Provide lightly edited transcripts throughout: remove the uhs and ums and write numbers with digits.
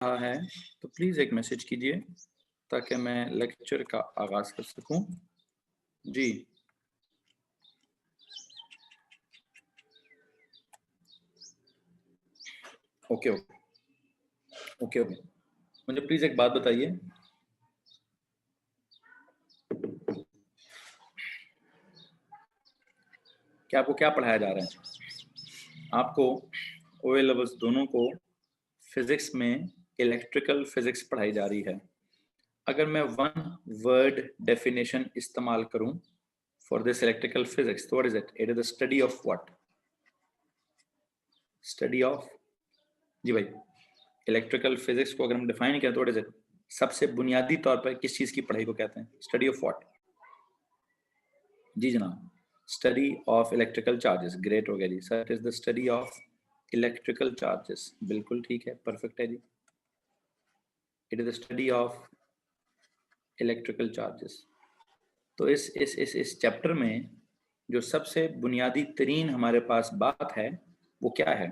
रहा है तो प्लीज़ एक मैसेज कीजिए ताकि मैं लेक्चर का आगाज़ कर सकूं। जी, ओके ओके ओके ओके। मुझे प्लीज़ एक बात बताइए, कि आपको क्या पढ़ाया जा रहा है? आपको ओ ए लेवल्स दोनों को फिज़िक्स में इलेक्ट्रिकल फिज़िक्स पढ़ाई जा रही है। अगर मैं वन वर्ड डेफिनेशन इस्तेमाल करूं फॉर दिस इलेक्ट्रिकल फिज़िक्स, तो what is it? It is the study of what? Study of, जी भाई, इलेक्ट्रिकल फिज़िक्स को अगर हम डिफाइन करें तो व्हाट इज़ इट? सबसे बुनियादी तौर पर किस चीज़ की पढ़ाई को कहते हैं? Study of what? जी जनाब, study of electrical charges. Great हो गया जी sir, it is the study of electrical charges. बिल्कुल ठीक है, परफेक्ट है जी। It is the study of electrical charges. तो इस चैप्टर में जो सबसे बुनियादी तरीन हमारे पास बात है वो क्या है?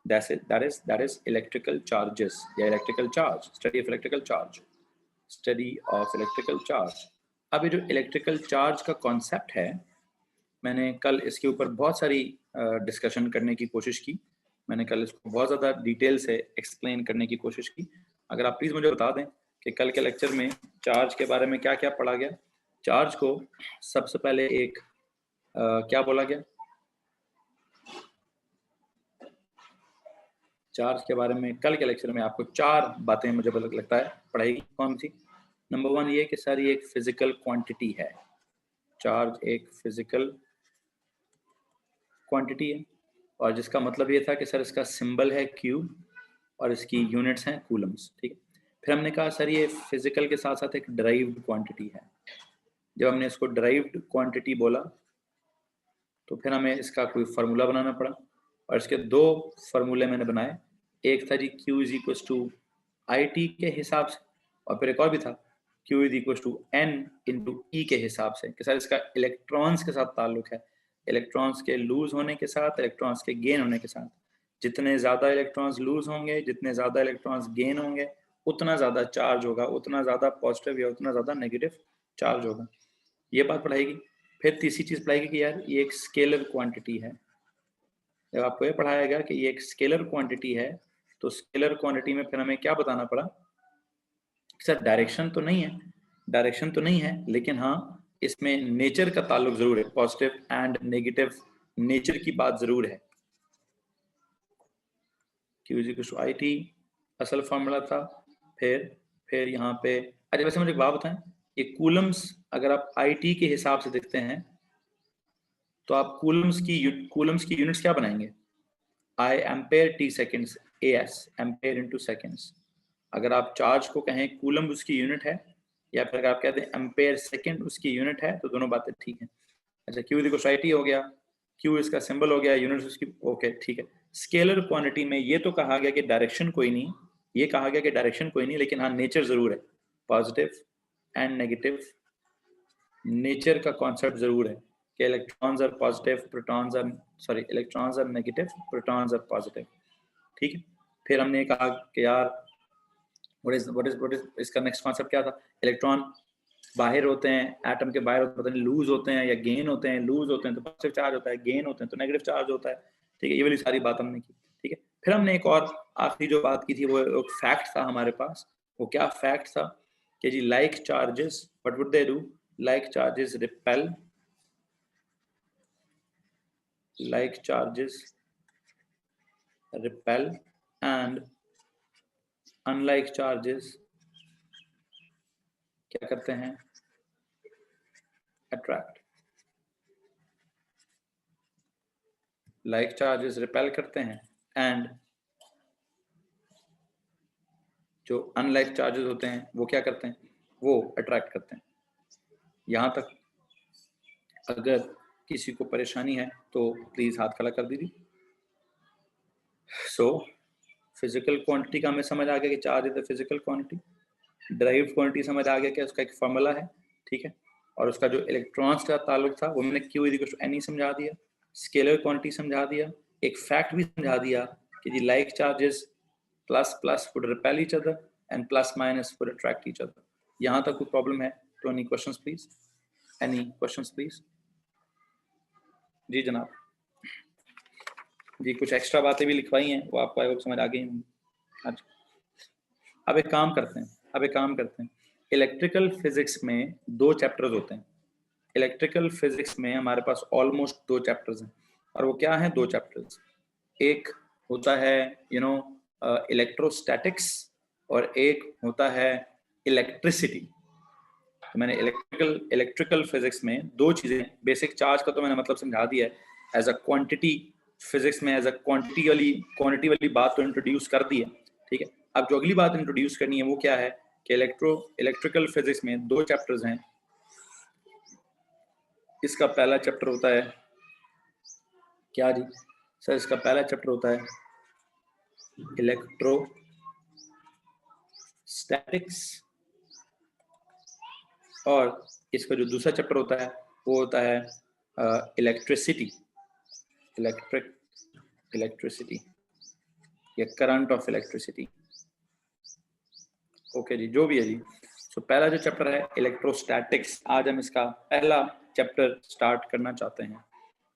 दैट इज इलेक्ट्रिकल चार्जेस या electrical charge, study of electrical charge, study of electrical charge. अब ये जो इलेक्ट्रिकल चार्ज का कॉन्सेप्ट है, मैंने कल इसके ऊपर बहुत सारी डिस्कशन करने की कोशिश की। मैंने कल इसको बहुत ज़्यादा डिटेल से एक्सप्लेन करने की कोशिश की। अगर आप प्लीज़ मुझे बता दें कि कल के लेक्चर में चार्ज के बारे में क्या क्या पढ़ा गया। चार्ज को सबसे पहले एक क्या बोला गया? चार्ज के बारे में कल के लेक्चर में आपको 4 बातें मुझे लगता है पढ़ाई। कौन सी? नंबर 1 ये कि सर ये एक फिजिकल क्वांटिटी है। चार्ज एक फिजिकल क्वांटिटी है और जिसका मतलब ये था कि सर इसका सिंबल है Q और इसकी यूनिट्स हैं कूलम्स। ठीक है, फिर हमने कहा सर ये फिजिकल के साथ साथ एक ड्राइव्ड क्वांटिटी है। जब हमने इसको ड्राइव्ड क्वांटिटी बोला तो फिर हमें इसका कोई फार्मूला बनाना पड़ा और इसके 2 फार्मूले मैंने बनाए। एक था जी Q is equal to I T के हिसाब से और फिर एक और भी था Q is equal to N into e के हिसाब से कि सर इसका इलेक्ट्रॉन्स के साथ ताल्लुक है, इलेक्ट्रॉन्स के लूज होने के साथ, इलेक्ट्रॉन्स के गेन होने के साथ। जितने ज़्यादा इलेक्ट्रॉन्स लूज होंगे, जितने ज़्यादा इलेक्ट्रॉन्स गेन होंगे, उतना ज़्यादा चार्ज होगा, उतना ज़्यादा पॉजिटिव या उतना ज़्यादा नेगेटिव चार्ज होगा। ये बात पढ़ाएगी। फिर तीसरी चीज़ पढ़ाएगी कि यार ये एक स्केलर क्वांटिटी है। जब आपको ये पढ़ाया गया कि ये एक स्केलर क्वांटिटी है तो स्केलर क्वांटिटी में फिर हमें क्या बताना पड़ा? सर डायरेक्शन तो नहीं है, डायरेक्शन तो नहीं है, लेकिन हाँ इसमें नेचर का ताल्लुक जरूर है, पॉजिटिव एंड नेगेटिव नेचर की बात जरूर है। Q is equal to I T असल फॉर्मूला था। फिर यहाँ पे अच्छा वैसे मुझे एक बात बताएं, ये कूलम्स अगर आप आई टी के हिसाब से देखते हैं तो आप कूलम्स की यूनिट्स क्या बनाएंगे? I ampere T seconds, A S ampere into seconds. अगर आप चार्ज को कहें कूलम उसकी यूनिट है या फिर अगर आप कहते हैं एम्पेयर सेकेंड उसकी यूनिट है तो दोनों बातें ठीक है। अच्छा Q इक्वल आई टी हो गया, Q इसका सिंबल हो गया, यूनिट उसकी, ओके ठीक है। स्केलर क्वांटिटी में ये तो कहा गया कि डायरेक्शन कोई नहीं, ये कहा गया कि डायरेक्शन कोई नहीं, लेकिन हाँ नेचर जरूर है, पॉजिटिव एंड नेगेटिव नेचर का कॉन्सेप्ट जरूर है कि electrons are positive, protons are sorry electrons are negative, protons are positive. ठीक है, फिर हमने कहा कि यार व्हाट इज इसका नेक्स्ट कॉन्सेप्ट क्या था? इलेक्ट्रॉन बाहर होते हैं, एटम के बाहर होते हैं, लूज होते हैं या गेन होते हैं। लूज होते हैं तो पॉजिटिव चार्ज होता है, गेन होते हैं तो नेगेटिव चार्ज होता है। ठीक है, ये वाली सारी बात हमने की। ठीक है, फिर हमने एक और आखिरी जो बात की थी वो एक फैक्ट था हमारे पास। वो क्या फैक्ट था कि जी like charges what would they do? Like charges repel, like charges repel and unlike charges क्या करते हैं? attract। like charges repel करते हैं and जो unlike charges होते हैं वो क्या करते हैं? वो attract करते हैं। यहाँ तक अगर किसी को परेशानी है तो प्लीज हाथ खड़ा कर दीजिए। सो फिजिकल क्वांटिटी का हमें समझ आ गया कि charge is the physical quantity. Drive quantity समझ आ गया कि उसका एक फॉर्मूला है। ठीक है, और उसका जो इलेक्ट्रॉन्स का ताल्लुक था वो मैंने Q इक्वल टू N समझा दिया। स्केलर क्वांटिटी समझा दिया। एक फैक्ट भी समझा दिया कि जी like charges plus plus would repel each other and plus minus would attract each other. यहाँ तक कोई प्रॉब्लम है तो any questions please, any questions please? जी जनाब जी, कुछ एक्स्ट्रा बातें भी लिखवाई हैं वो आपको आई समझ आ गई होंगी। अच्छा अब एक काम करते हैं, इलेक्ट्रिकल फिजिक्स में 2 चैप्टर्स होते हैं। इलेक्ट्रिकल फिजिक्स में हमारे पास ऑलमोस्ट 2 चैप्टर्स हैं, और वो क्या हैं 2 चैप्टर्स? एक होता है इलेक्ट्रोस्टैटिक्स और एक होता है इलेक्ट्रिसिटी। तो मैंने इलेक्ट्रिकल फिजिक्स में 2 चीजें, बेसिक चार्ज का तो मैंने मतलब समझा दिया है, एज अ क्वांटिटी फिजिक्स में एज अ क्वांटिटी वाली बात तो इंट्रोड्यूस कर दी है, ठीक है। अब जो अगली बात इंट्रोड्यूस करनी है वो क्या है कि इलेक्ट्रिकल फिजिक्स में 2 चैप्टर्स हैं। इसका पहला चैप्टर होता है क्या जी सर? इसका पहला चैप्टर होता है इलेक्ट्रोस्टैटिक्स, और इसका जो दूसरा चैप्टर होता है वो होता है इलेक्ट्रिसिटी या करंट ऑफ इलेक्ट्रिसिटी। ओके जी, जो भी है जी। तो पहला जो चैप्टर है इलेक्ट्रोस्टैटिक्स, आज हम इसका पहला चैप्टर स्टार्ट करना चाहते हैं,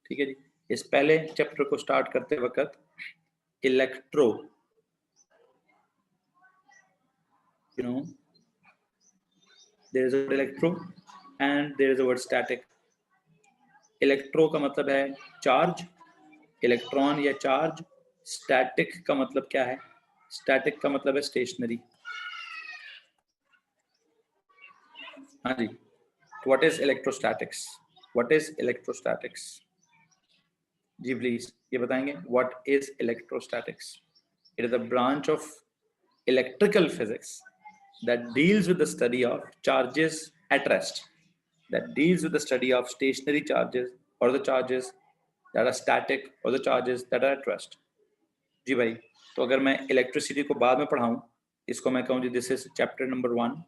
ठीक है जी। इस पहले चैप्टर को स्टार्ट करते वक्त electro, there is a word electro and there is a word static. Electro का मतलब है चार्ज, इलेक्ट्रॉन या चार्ज। स्टैटिक का मतलब क्या है? स्टैटिक का मतलब है स्टेशनरी। हाँ जी, what is electrostatics? What is electrostatics? जी प्लीज ये बताएंगे, what is electrostatics? It is a branch of electrical physics that deals with the study of charges at rest, that deals with the study of stationary charges or the charges that are static or the charges that are at rest। जी भाई, तो अगर मैं electricity को बाद में पढ़ाऊं, इसको मैं कहूं जी दिस इज चैप्टर नंबर 1,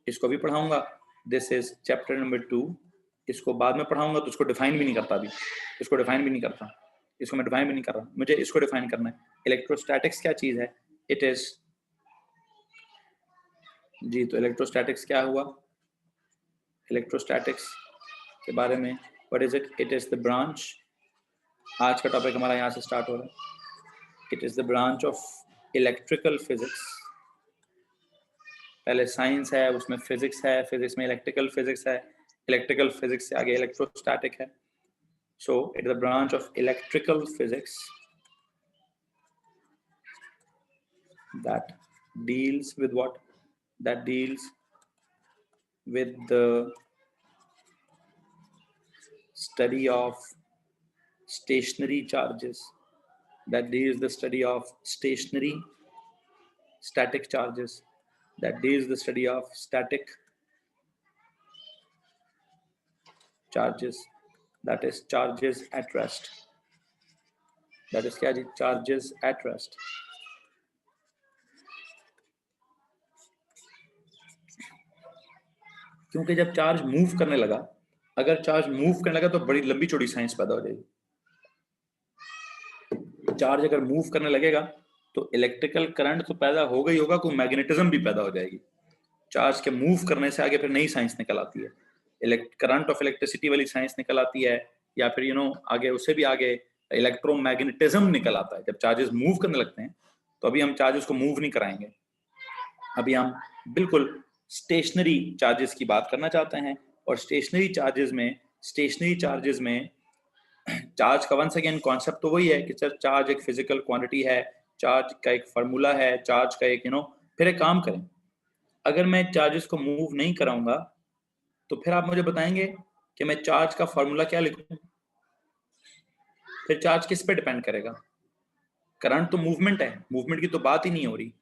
इसको भी पढ़ाऊंगा दिस इज चैप्टर नंबर 2, इसको बाद में पढ़ाऊंगा तो इसको डिफाइन भी नहीं करता, अभी इसको डिफाइन भी नहीं करता, इसको मैं डिफाइन भी नहीं कर रहा, मुझे इसको डिफाइन करना है। इलेक्ट्रोस्टैटिक्स क्या चीज है? इट इज जी, तो इलेक्ट्रोस्टैटिक्स क्या हुआ? इलेक्ट्रोस्टैटिक्स के बारे में what is it? It is the branch, आज का टॉपिक हमारा यहाँ से स्टार्ट हो रहा है। It is the branch of electrical physics. पहले साइंस है, उसमें फिजिक्स है, फिजिक्स में इलेक्ट्रिकल फिजिक्स है, इलेक्ट्रिकल फिजिक्स से आगे इलेक्ट्रोस्टैटिक है। So it is the branch of electrical physics that deals with what? That deals with the study of stationary charges, that deals the study of stationary static charges, that deals the study of static charges, that is charges at rest, that is क्या जी? charges at rest। क्योंकि जब charge move करने लगा, अगर charge move करने लगा तो बड़ी लंबी चौड़ी साइंस पैदा हो जाएगी। चार्ज अगर मूव करने लगेगा तो इलेक्ट्रिकल करंट तो पैदा होगा ही होगा, कोई मैग्नेटिज्म भी पैदा हो जाएगी। चार्ज के मूव करने से आगे फिर नई साइंस निकल आती है, करंट ऑफ इलेक्ट्रिसिटी वाली साइंस निकल आती है, या फिर आगे उससे भी आगे इलेक्ट्रोमैग्नेटिज्म निकल आता है। जब चार्जेस मूव करने लगते हैं तो अभी हम चार्जेस को मूव नहीं कराएंगे, अभी हम बिल्कुल स्टेशनरी चार्जेस की बात करना चाहते हैं। और स्टेशनरी चार्जेस में चार्ज का वंस अगेन कॉन्सेप्ट तो वही है कि सर चार्ज एक फिजिकल क्वांटिटी है, चार्ज का एक फार्मूला है, चार्ज का एक फिर एक काम करें, अगर मैं चार्जेस को मूव नहीं कराऊंगा तो फिर आप मुझे बताएंगे कि मैं चार्ज का फार्मूला क्या लिखूं? फिर चार्ज किस पे डिपेंड करेगा? करंट तो मूवमेंट है, मूवमेंट की तो बात ही नहीं हो रही।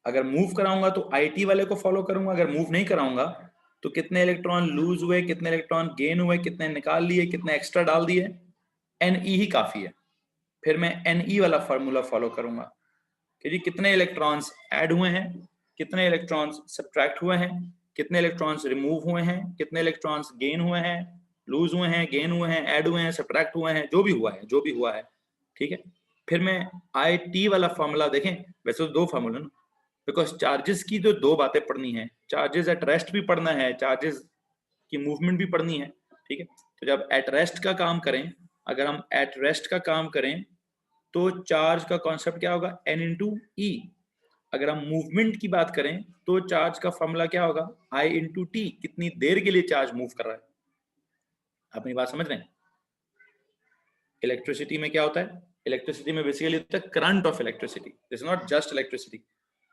अगर मूव कराऊंगा तो आईटी वाले को फॉलो करूंगा, अगर मूव नहीं कराऊंगा तो कितने इलेक्ट्रॉन लूज हुए, कितने इलेक्ट्रॉन गेन हुए, कितने निकाल लिए, कितने एक्स्ट्रा डाल दिए, एनई ही काफी है। फिर मैं एनई वाला फार्मूला फॉलो करूंगा कि जी कितने इलेक्ट्रॉन्स ऐड हुए हैं, कितने इलेक्ट्रॉन्स सब्ट्रैक्ट हुए हैं, कितने इलेक्ट्रॉन्स रिमूव हुए हैं, कितने इलेक्ट्रॉन्स गेन हुए हैं, लूज हुए हैं, गेन हुए हैं, ऐड हुए हैं, सब्ट्रैक्ट हुए हैं, जो भी हुआ है, ठीक है। फिर मैं आई टी वाला फॉर्मूला देखें, वैसे तो दो फॉर्मूला ना, बिकॉज चार्जेस की तो दो बातें पढ़नी है, चार्जेस एट रेस्ट भी पढ़ना है, चार्जेस की मूवमेंट भी पढ़नी है, ठीक है। तो जब एट रेस्ट का काम करें, अगर हम एट रेस्ट का काम करें तो चार्ज का कॉन्सेप्ट क्या होगा, एन इंटू ई। अगर हम मूवमेंट की बात करें तो चार्ज का फॉर्मूला क्या होगा, आई इंटू टी, कितनी देर के लिए चार्ज मूव कर रहा है। आप मेरी बात समझ रहे हैं। इलेक्ट्रिसिटी में क्या होता है, इलेक्ट्रिसिटी में बेसिकली होता है current of electricity, this is not just electricity,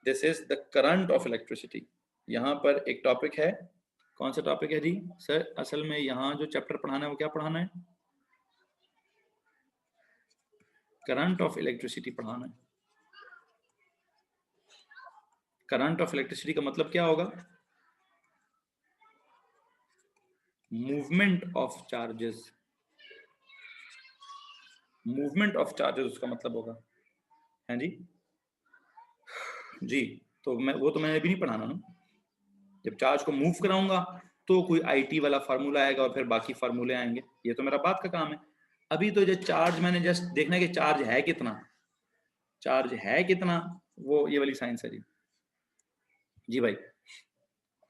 this is the current of electricity. यहाँ पर एक टॉपिक है, कौन सा टॉपिक है जी सर, असल में यहाँ जो चैप्टर पढ़ाना है वो क्या पढ़ाना है, करंट ऑफ इलेक्ट्रिसिटी पढ़ाना है। करंट ऑफ इलेक्ट्रिसिटी का मतलब क्या होगा, movement of charges, movement of charges उसका मतलब होगा, है जी जी। तो मैं वो तो मैंने अभी नहीं पढ़ाना ना, जब चार्ज को मूव कराऊंगा तो कोई आईटी वाला फार्मूला आएगा और फिर बाकी फार्मूले आएंगे, ये तो मेरा बात का काम है। अभी तो जो चार्ज मैंने जस्ट देखना है कि चार्ज है कितना, चार्ज है कितना, वो ये वाली साइंस है जी। जी भाई,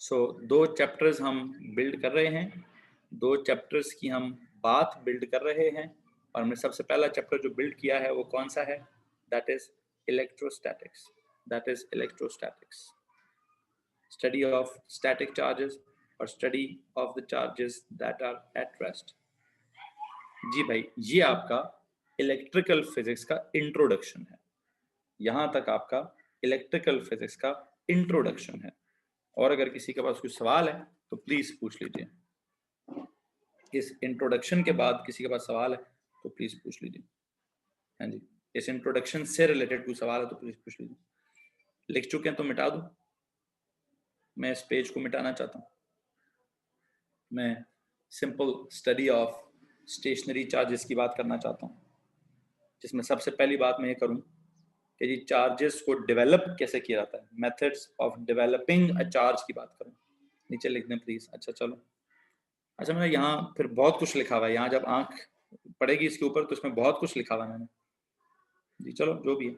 सो दो चैप्टर्स हम बिल्ड कर रहे हैं, दो चैप्टर्स की हम बात बिल्ड कर रहे हैं, और हमने सबसे पहला चैप्टर जो बिल्ड किया है वो कौन सा है, that is electrostatics, that is electrostatics, study of static charges और study of the charges that are at rest। जी भाई, ये आपका इलेक्ट्रिकल फिजिक्स का इंट्रोडक्शन है, यहां तक आपका इलेक्ट्रिकल फिजिक्स का इंट्रोडक्शन है। और अगर किसी के पास कुछ सवाल है तो प्लीज पूछ लीजिए, इस इंट्रोडक्शन के बाद किसी के पास सवाल है तो प्लीज पूछ लीजिए। हाँ जी, इस इंट्रोडक्शन से रिलेटेड कोई सवाल है तो प्लीज पूछ लीजिए। लिख चुके हैं तो मिटा दो, मैं इस पेज को मिटाना चाहता हूँ। मैं simple study of stationary charges की बात करना चाहता हूँ, जिसमें सबसे पहली बात मैं ये करूँ कि जी चार्जेस को डेवलप कैसे किया जाता है, methods of developing a charge की बात करूँ। नीचे लिख दें प्लीज। अच्छा चलो, अच्छा मैंने यहाँ फिर बहुत कुछ लिखा हुआ है, यहाँ जब आंख पड़ेगी इसके ऊपर तो इसमें बहुत कुछ लिखा हुआ है मैंने जी। चलो जो भी है,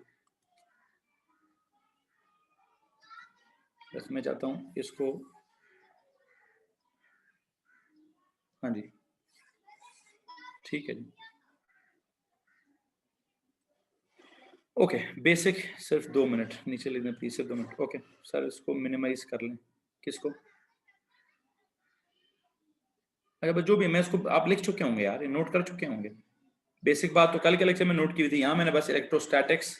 बस मैं चाहता हूँ इसको, हाँ जी ठीक है जी, ओके बेसिक सिर्फ 2 मिनट, नीचे लिख दें प्लीज, सिर्फ 2 मिनट। ओके सर इसको मिनिमाइज कर लें, किसको, अगर बस जो भी मैं इसको, आप लिख चुके होंगे यार, नोट कर चुके होंगे। बेसिक बात तो कल के लेक्चर में नोट की हुई थी, यहाँ मैंने बस इलेक्ट्रोस्टैटिक्स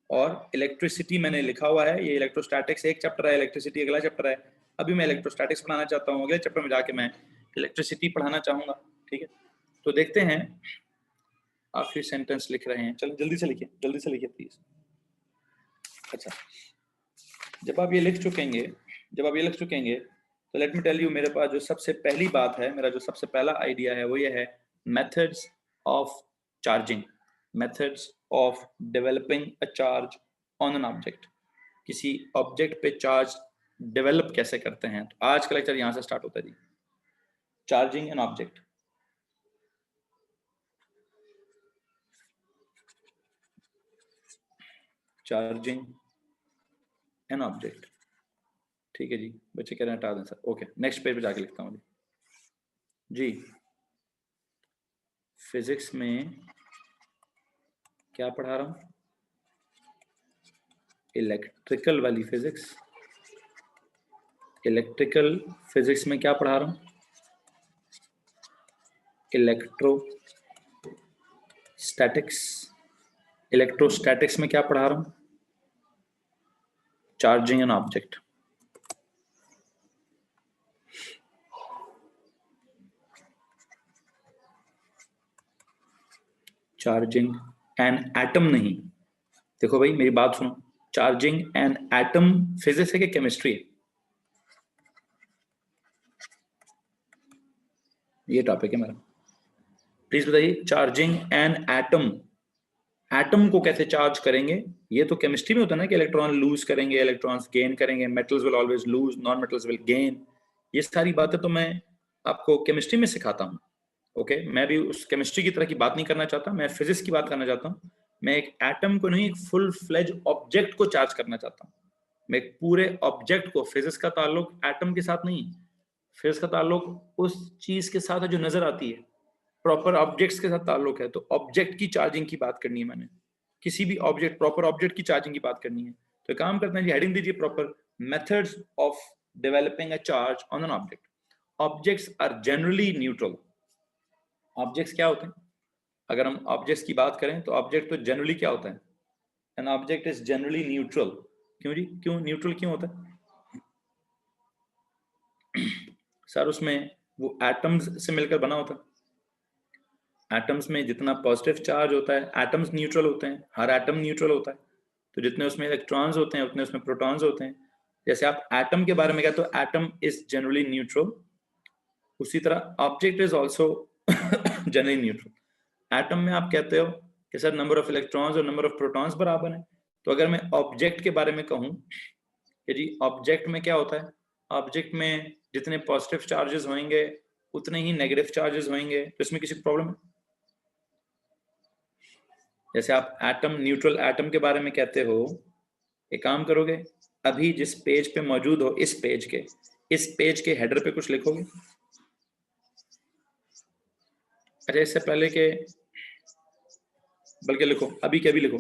और इलेक्ट्रिसिटी मैंने लिखा हुआ है, ये इलेक्ट्रोस्टैटिक्स एक चैप्टर है, इलेक्ट्रिसिटी अगला चैप्टर है। अभी मैं इलेक्ट्रोस्टैटिक्स पढ़ाना चाहता हूँ, अगले चैप्टर में जाके मैं इलेक्ट्रिसिटी पढ़ाना चाहूंगा, ठीक है। तो देखते हैं, आखिरी सेंटेंस लिख रहे हैं, चलो जल्दी से लिखिए, जल्दी से लिखिए प्लीज। अच्छा, जब आप ये लिख चुकेंगे, जब आप ये लिख चुकेंगे तो लेट मी टेल यू, मेरे पास जो सबसे पहली बात है, मेरा जो सबसे पहला आइडिया है वो ये है, methods of charging, methods of developing a charge on an object. किसी ऑब्जेक्ट पे चार्ज डेवलप कैसे करते हैं, तो आज का लेक्चर यहां से स्टार्ट होता है जी, charging an object. Charging an object, ठीक है जी। बच्चे कह रहे हैं हटा दें सर, ओके नेक्स्ट पेज पे जाके लिखता हूँ जी। फिजिक्स में क्या पढ़ा रहा हूँ, इलेक्ट्रिकल वाली फिजिक्स, इलेक्ट्रिकल फिजिक्स में क्या पढ़ा रहा हूँ, इलेक्ट्रोस्टैटिक्स, इलेक्ट्रोस्टैटिक्स में क्या पढ़ा रहा हूँ, charging an object. Charging an atom नहीं, देखो भाई मेरी बात सुनो, चार्जिंग एन एटम फिजिक्स है कि केमिस्ट्री है, ये टॉपिक है मेरा, प्लीज बताइए। चार्जिंग एन एटम, एटम को कैसे चार्ज करेंगे, ये तो केमिस्ट्री में होता है ना कि इलेक्ट्रॉन लूज करेंगे, इलेक्ट्रॉन्स गेन करेंगे, metals will always lose, non metals will gain, ये सारी बातें तो मैं आपको केमिस्ट्री में सिखाता हूँ। ओके मैं भी उस केमिस्ट्री की तरह की बात नहीं करना चाहता, मैं फिजिक्स की बात करना चाहता हूँ। मैं एक एटम को नहीं, एक फुल फ्लेज ऑब्जेक्ट को चार्ज करना चाहता हूँ। मैं एक पूरे ऑब्जेक्ट को, फिजिक्स का ताल्लुक एटम के साथ नहीं, फिजिक्स का ताल्लुक उस चीज के साथ है जो नजर आती है, प्रॉपर ऑब्जेक्ट्स के साथ ताल्लुक है। तो ऑब्जेक्ट की चार्जिंग की बात करनी है मैंने, किसी भी ऑब्जेक्ट, प्रॉपर ऑब्जेक्ट की चार्जिंग की बात करनी है। तो काम करते हैं जी, हेडिंग दीजिए proper, methods of developing a charge on an object. Objects are generally neutral. Objects क्या होते हैं? अगर हम ऑब्जेक्ट्स की बात करें तो ऑब्जेक्ट तो जनरली क्या होता है? An object is generally neutral. क्यों जी, क्यों न्यूट्रल क्यों होता है? सर उसमें वो एटम्स से मिलकर बना होता है। एटम्स में जितना पॉजिटिव चार्ज होता है, एटम्स न्यूट्रल होते हैं, हर एटम न्यूट्रल होता है। तो जितने उसमें इलेक्ट्रॉन्स होते हैं उतने उसमें प्रोटॉन्स होते हैं। जैसे आप एटम के बारे में कहते हो, एटम इज जनरली न्यूट्रल, उसी तरह object is also generally neutral. Atom में आप कहते हो कि सर नंबर ऑफ इलेक्ट्रॉन्स और नंबर ऑफ प्रोटॉन्स बराबर है। तो अगर मैं ऑब्जेक्ट के बारे में कहूँ कि जी ऑब्जेक्ट में क्या होता है, ऑब्जेक्ट में जितने पॉजिटिव चार्जेस होंगे उतने ही नेगेटिव चार्जेस होंगे। तो इसमें किसी प्रॉब्लम है? जैसे आप एटम, न्यूट्रल एटम के बारे में कहते हो, एक काम करोगे, अभी जिस पेज पे मौजूद हो, इस पेज के हेडर पे कुछ लिखोगे? अच्छा, इससे पहले के, बल्कि लिखो, अभी के अभी लिखो,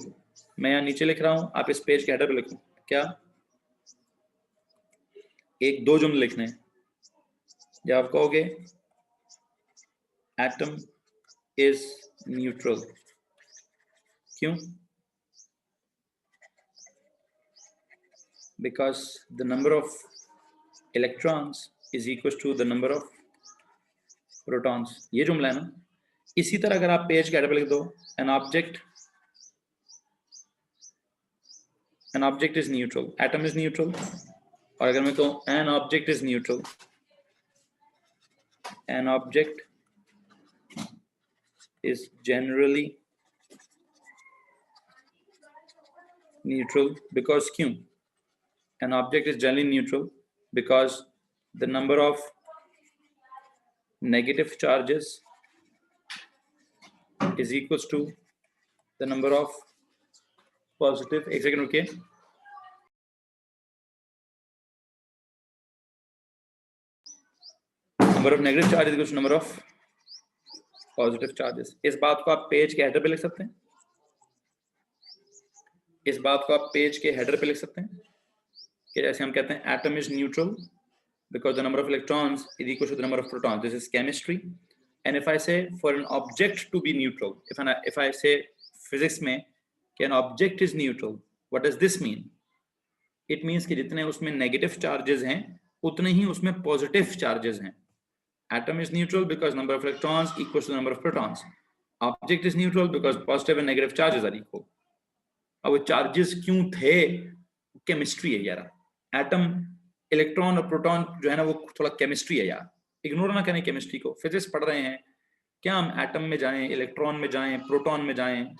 मैं यहाँ नीचे लिख रहा हूँ, आप इस पेज के हेडर पे लिखो। क्या? एक दो जुमले लिखने हैं। जब आप कहोगे एटम इज न्यूट्रल, क्यों? Because the number of electrons is equals to the number of protons। ये जुमला है ना। इसी तरह अगर आप पेज के हेडर पे लिख दो an object is neutral, atom is neutral, और अगर मैं कहूँ an object is neutral, an object is generally neutral because क्यों? An object is generally neutral because the number of negative charges is equals to the number of positive, एक second रुकिए, number of negative charges equals to number of positive charges. इस बात को आप page के header पे लिख सकते हैं। इस बात को आप पेज के हेडर पे लिख सकते हैं कि जैसे हम कहते हैं atom is neutral because the number of electrons is equal to the number of protons. This is chemistry. And if I say for an object to be neutral, if I say physics में कि an object is neutral, what does this mean? It means कि जितने उसमें negative charges हैं उतने ही उसमें positive charges हैं। Atom is neutral because number of electrons equals to the number of protons. Object is neutral because positive and negative charges are equal. अब वो charges क्यों थे? केमिस्ट्री है यार। एटम, इलेक्ट्रॉन और प्रोटॉन जो है ना, वो थोड़ा केमिस्ट्री है यार, इग्नोर ना करें केमिस्ट्री को। फिजिक्स पढ़ रहे हैं क्या हम एटम में जाएं, इलेक्ट्रॉन में जाएं, प्रोटॉन में जाएं,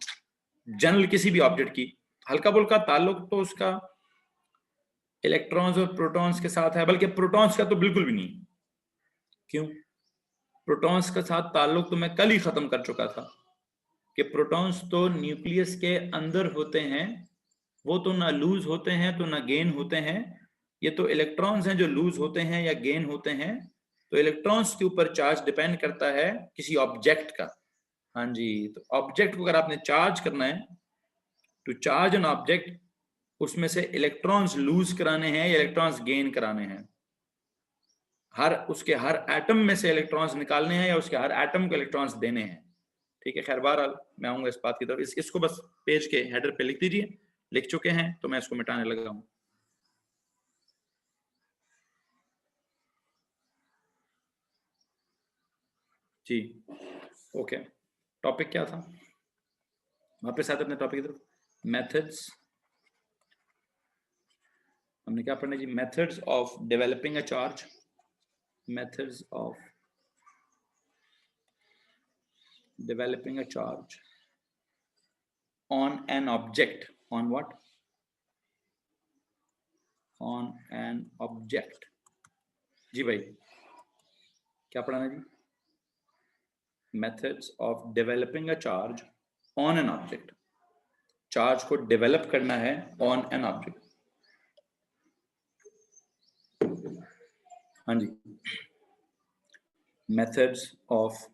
जनरल किसी भी ऑब्जेक्ट की हल्का फुल्का ताल्लुक तो उसका इलेक्ट्रॉन्स और प्रोटॉन्स के साथ है, बल्कि प्रोटॉन्स का तो बिल्कुल भी नहीं। क्यों? प्रोटॉन्स के साथ ताल्लुक तो मैं कल ही खत्म कर चुका था कि प्रोटॉन्स तो न्यूक्लियस के अंदर होते हैं, वो तो ना लूज होते हैं तो ना गेन होते हैं। ये तो इलेक्ट्रॉन्स हैं जो लूज होते हैं या गेन होते हैं। तो इलेक्ट्रॉन्स के ऊपर चार्ज डिपेंड करता है किसी ऑब्जेक्ट का। हाँ जी, तो ऑब्जेक्ट को अगर आपने चार्ज करना है, टू चार्ज एन ऑब्जेक्ट, उसमें से इलेक्ट्रॉन्स लूज कराने हैं या इलेक्ट्रॉन्स गेन कराने हैं। उसके हर एटम में से इलेक्ट्रॉन्स निकालने हैं या उसके हर एटम को इलेक्ट्रॉन्स देने हैं। ठीक है, खैर बहरहाल मैं आऊंगा इस बात की तरफ। इसको बस पेज के हेडर पे लिख दीजिए। लिख चुके हैं तो मैं इसको मिटाने लगा हूं। जी ओके, टॉपिक क्या था? वापस आते अपने टॉपिक की तरफ। मेथड्स, हमने क्या पढ़ना जी? Methods of developing a charge. Methods of developing a charge on an object. On what? On an object. जी भाई, क्या पढ़ाना जी? Methods of developing a charge on an object. Charge को डेवलप करना है ऑन एन ऑब्जेक्ट। हाँ जी, methods of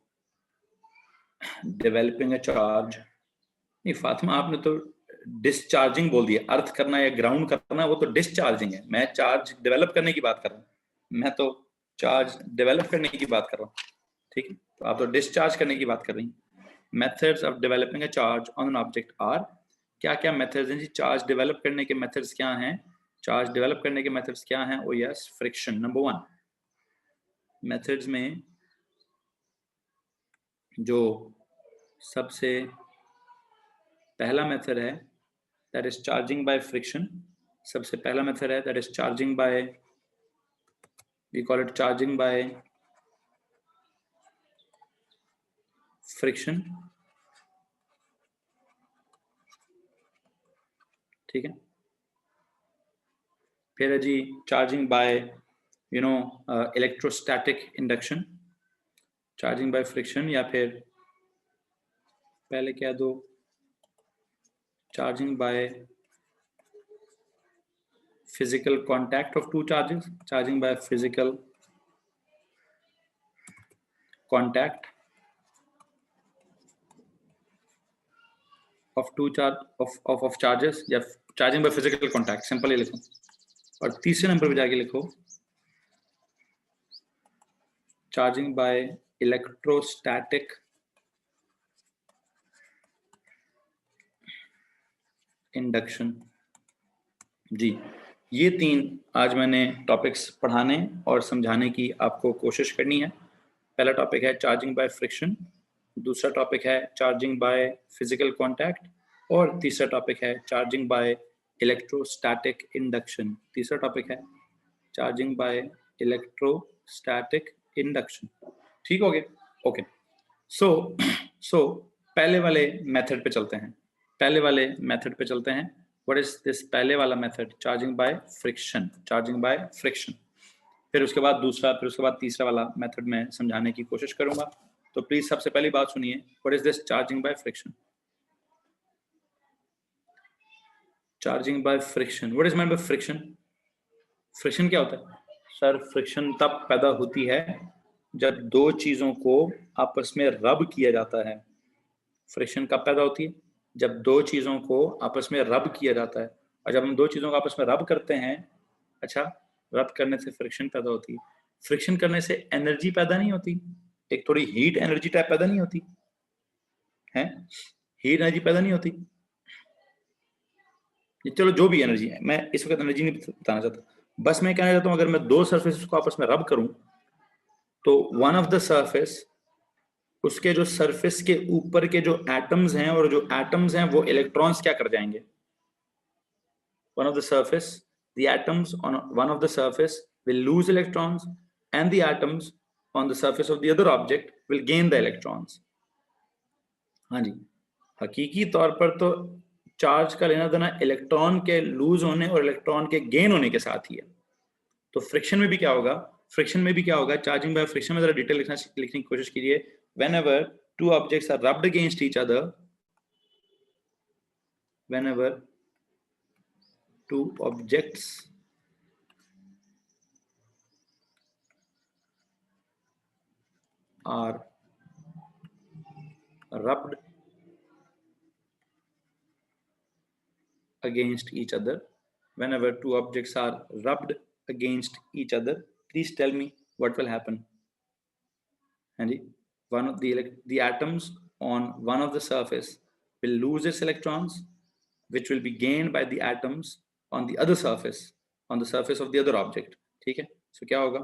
developing a charge. नहीं फातिमा, आपने तो डिस्चार्जिंग बोल दिया, अर्थ करना या ग्राउंड करना वो तो डिस्चार्जिंग है। मैं चार्ज डेवलप करने की बात कर रहा हूँ, मैं तो चार्ज डेवलप करने की बात कर रहा हूँ, ठीक है। तो आप तो डिस्चार्ज करने की बात कर रही हैं। Methods of developing a charge on an object are, क्या क्या मेथड्स हैं जी चार्ज डेवलप करने के? मेथड्स क्या हैं चार्ज डेवलप करने के? मेथड्स क्या हैं? Oh yes, friction number 1। Methods में जो सबसे पहला मेथड है that is charging by friction. सबसे पहला मेथड है that is charging by, we call it charging by friction, ठीक है। फिर है जी charging by you know electrostatic induction, charging by friction, या फिर पहले क्या दो, charging by physical contact of two charges, charging by physical contact of two charges, या charging by physical contact, simple ही लिखो। और तीसरे नंबर पे जाके लिखो चार्जिंग बाय इलेक्ट्रोस्टैटिक इंडक्शन। जी, ये 3 आज मैंने टॉपिक्स पढ़ाने और समझाने की आपको कोशिश करनी है। पहला टॉपिक है चार्जिंग बाय फ्रिक्शन, दूसरा टॉपिक है चार्जिंग बाय फिजिकल कांटेक्ट, और तीसरा टॉपिक है चार्जिंग बाय इलेक्ट्रोस्टैटिक इंडक्शन। तीसरा टॉपिक है चार्जिंग बाय इलेक्ट्रोस्टैटिक इंडक्शन। ठीक हो गया? ओके। सो पहले वाले मेथड पे चलते हैं। पहले वाले मेथड पे चलते हैं। व्हाट इज दिस पहले वाला method? Charging by friction, charging by friction. फिर उसके बाद दूसरा, फिर उसके बाद तीसरा वाला मेथड मैं समझाने की कोशिश करूंगा। तो प्लीज सबसे पहली बात सुनिए, what is this charging by friction? Charging by friction, what is mean by friction? Friction क्या होता है सर? फ्रिक्शन तब पैदा होती है जब दो चीजों को आपस में रब किया जाता है। फ्रिक्शन कब पैदा होती है? जब दो चीजों को आपस में रब किया जाता है। और जब हम दो चीजों को आपस में रब करते हैं, अच्छा, रब करने से फ्रिक्शन पैदा होती है। फ्रिक्शन करने से एनर्जी पैदा नहीं होती? एक थोड़ी हीट एनर्जी टाइप पैदा नहीं होती है? हीट एनर्जी पैदा नहीं होती? चलो जो भी एनर्जी है, मैं इस वक्त एनर्जी नहीं बताना चाहता, बस मैं कहना चाहता हूं अगर मैं दो सरफेस को आपस में रब करूं तो वन ऑफ द सरफेस, उसके जो सरफेस के ऊपर के जो एटम्स हैं, और जो एटम्स हैं वो इलेक्ट्रॉन्स क्या कर जाएंगे? One of the surface, the atoms on one of the surface will lose electrons and the atoms on the surface of the other object will gain the electrons। हाँ जी, हकीकी तौर पर तो चार्ज का लेना देना इलेक्ट्रॉन के लूज होने और इलेक्ट्रॉन के गेन होने के साथ ही है। तो फ्रिक्शन में भी क्या होगा? फ्रिक्शन में भी क्या होगा? चार्जिंग बाय फ्रिक्शन में जरा डिटेल लिखने की कोशिश कीजिए। whenever two objects are rubbed against each other, whenever two objects are rubbed against each other, whenever two objects are rubbed against each other, please tell me what will happen? And one of the atoms on one of the surface will lose its electrons, which will be gained by the atoms on the other surface, on the surface of the other object। ठीक है? So क्या होगा?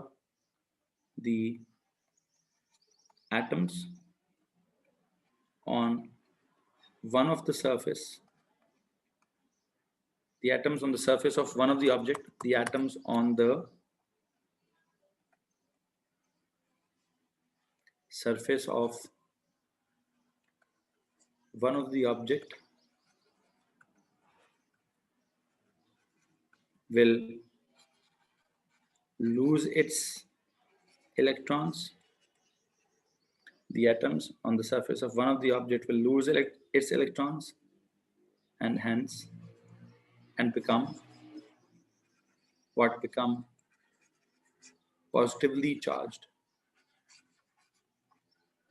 The atoms on one of the surface, the atoms on the surface of one of the object, the atoms on the surface of one of the object will lose its electrons. The atoms on the surface of one of the object will lose its electrons, and hence and become what? Become positively charged.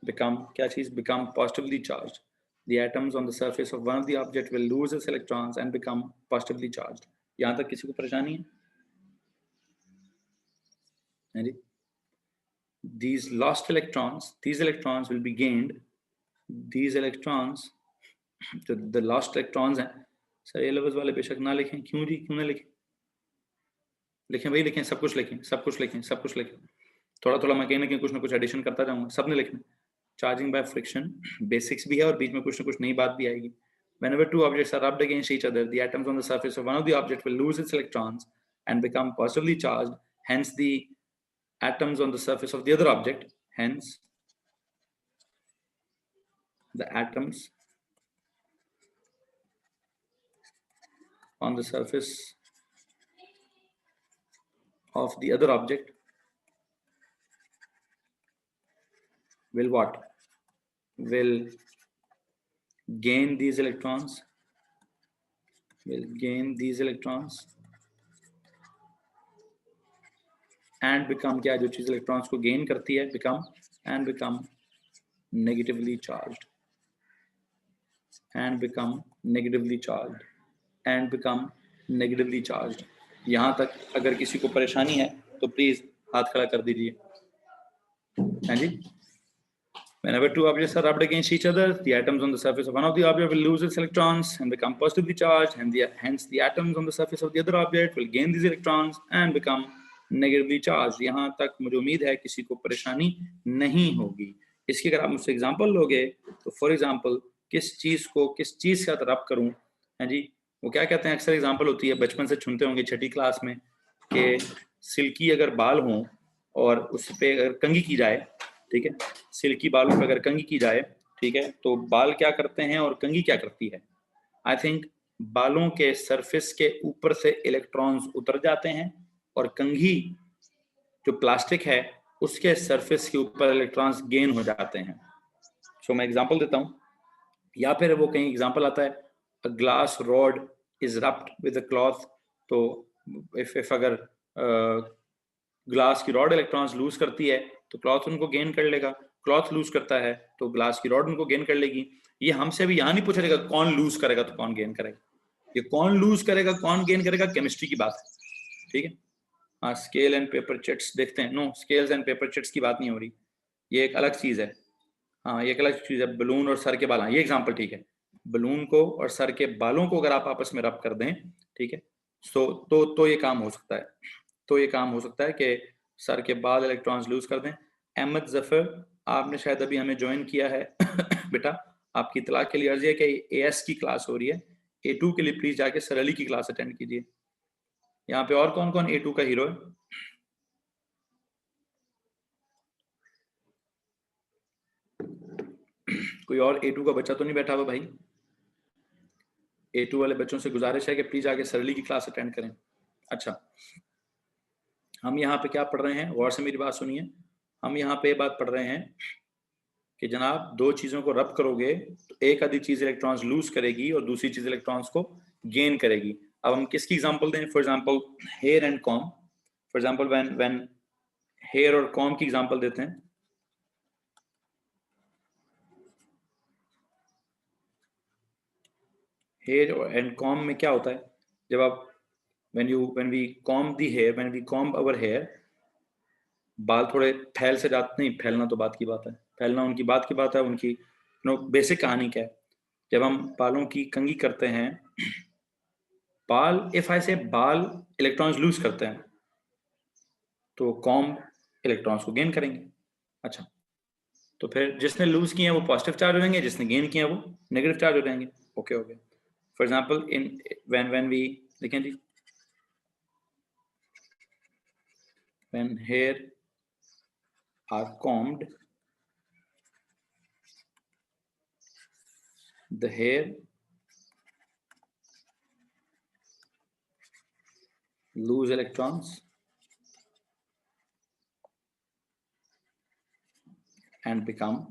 Become क्या चीज? Become positively charged. The atoms on the surface of one of the object will lose its electrons and become positively charged. यहाँ तक किसी को परेशानी है? जी? These lost electrons, these electrons will be gained. These electrons, जो the lost electrons हैं, sir ये लफ्ज़ वाले बेशक ना लिखें. क्यों जी? क्यों ना लिखें? लिखें भाई, लिखें, सब कुछ लिखें, सब कुछ लिखें, सब कुछ लिखें. थोड़ा थोड़ा मैं कहीं ना कहीं कुछ ना कुछ एडिशन करता जाऊंगा. सबने लिखना. चार्जिंग बाय फ्रिक्शन बेसिक्स भी है और बीच में कुछ ना कुछ नई बात भी आएगी. Whenever two objects are rubbed against each other, the atoms on the surface of one of the objects will lose its electrons and become positively charged. Hence, the atoms on the surface of the other object, hence, the atoms on the surface of the other object will what? Will gain these electrons. Will gain these electrons and become क्या? जो चीज electrons को gain करती है, become and become negatively charged. And become negatively charged. And become negatively charged. यहाँ तक अगर किसी को परेशानी है तो प्लीज हाथ खड़ा कर दीजिए. हाँ जी. Whenever two objects are rubbed against each other, the atoms on the surface of one of the object will lose its electrons and become positively charged, and hence the atoms on the surface of the other object will gain these electrons and become negatively charged. यहाँ तक मुझे उम्मीद है किसी को परेशानी नहीं होगी. इसकी अगर आप मुझसे एग्जांपल लोगे तो फॉर एग्जांपल किस चीज को किस चीज के साथ रब करूं? हाँ जी, वो क्या कहते हैं, अक्सर एग्जांपल होती है, बचपन से सुनते होंगे छठी क्लास में कि सिल्की अगर बाल हों और उस पे अगर कंघी की जाए, ठीक है, सिल्की बालों पर अगर कंघी की जाए, ठीक है, तो बाल क्या करते हैं और कंघी क्या करती है? आई थिंक बालों के सरफेस के ऊपर से इलेक्ट्रॉन्स उतर जाते हैं और कंघी जो प्लास्टिक है उसके सरफेस के ऊपर इलेक्ट्रॉन्स गेन हो जाते हैं. सो मैं एग्जांपल देता हूं, या फिर वो कहीं एग्जांपल आता है, a glass rod is rubbed with a cloth. तो इफ अगर ग्लास की रॉड इलेक्ट्रॉन्स लूज करती है तो क्लॉथ उनको गेन कर लेगा. क्लॉथ लूज करता है तो ग्लास की रॉड उनको गेन कर लेगी. ये हमसे अभी यहाँ नहीं पूछा जाएगा कौन लूज करेगा तो कौन गेन करेगा. ये कौन लूज करेगा कौन गेन करेगा केमिस्ट्री की बात है. ठीक है. हाँ, स्केल एंड पेपर चिट्स देखते हैं. No, scales and paper chits की बात नहीं हो रही, ये एक अलग चीज है. हाँ, ये एक अलग चीज है. बलून और सर के बाल, ये एग्जाम्पल ठीक है. बलून को और सर के बालों को अगर आप आपस में रब कर दें, ठीक है, तो ये काम हो सकता है. तो ये काम हो सकता है कि सर के बाल इलेक्ट्रॉन्स लूज कर दें. अहमद जफर, आपने शायद अभी हमें ज्वाइन किया है. बेटा, आपकी इतला के लिए अर्जी है कि एएस की क्लास हो रही है. A2 के लिए प्लीज जाके सर अली की क्लास अटेंड कीजिए. यहाँ पे और कौन कौन A2 का हीरो है? कोई और A2 का बच्चा तो नहीं बैठा हुआ भाई? A2 वाले बच्चों से गुजारिश है कि प्लीज आके सर अली की क्लास अटेंड करें. अच्छा, हम यहाँ पे क्या पढ़ रहे हैं, गौर से मेरी बात सुनिए. हम यहाँ पे बात पढ़ रहे हैं कि जनाब दो चीजों को रब करोगे तो एक आधी चीज इलेक्ट्रॉन्स लूज करेगी और दूसरी चीज इलेक्ट्रॉन्स को गेन करेगी. अब हम किसकी एग्जांपल दें? For example hair and comb. For example when hair और कॉम की एग्जांपल देते हैं. हेयर एंड कॉम में क्या होता है? जब आप when we comb the hair, when we comb our hair, बाल थोड़े फैल से जाते नहीं. फैलना तो बात की बात है, फैलना उनकी बात की बात है. उनकी बेसिक कहानी क्या है? जब हम बालों की कंघी करते हैं, बाल, इफ आई से बाल इलेक्ट्रॉन्स लूज करते हैं तो कॉम्ब इलेक्ट्रॉन्स को गेन करेंगे. अच्छा, तो फिर जिसने लूज किए हैं वो पॉजिटिव चार्ज हो जाएंगे, जिसने गेन किया वो नेगेटिव चार्ज हो जाएंगे. ओके हो गया. For example in when we देखें जी, when hair are combed, the hair lose electrons and become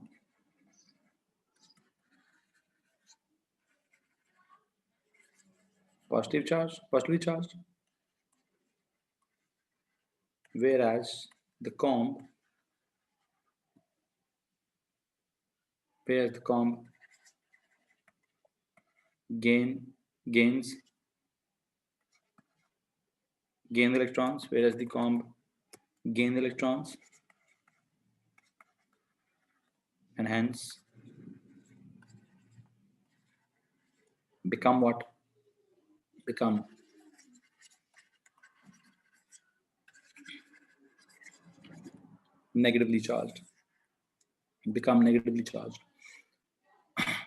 positively charged, whereas the comb gains electrons, whereas the comb gains electrons, and hence become what? Become negatively charged.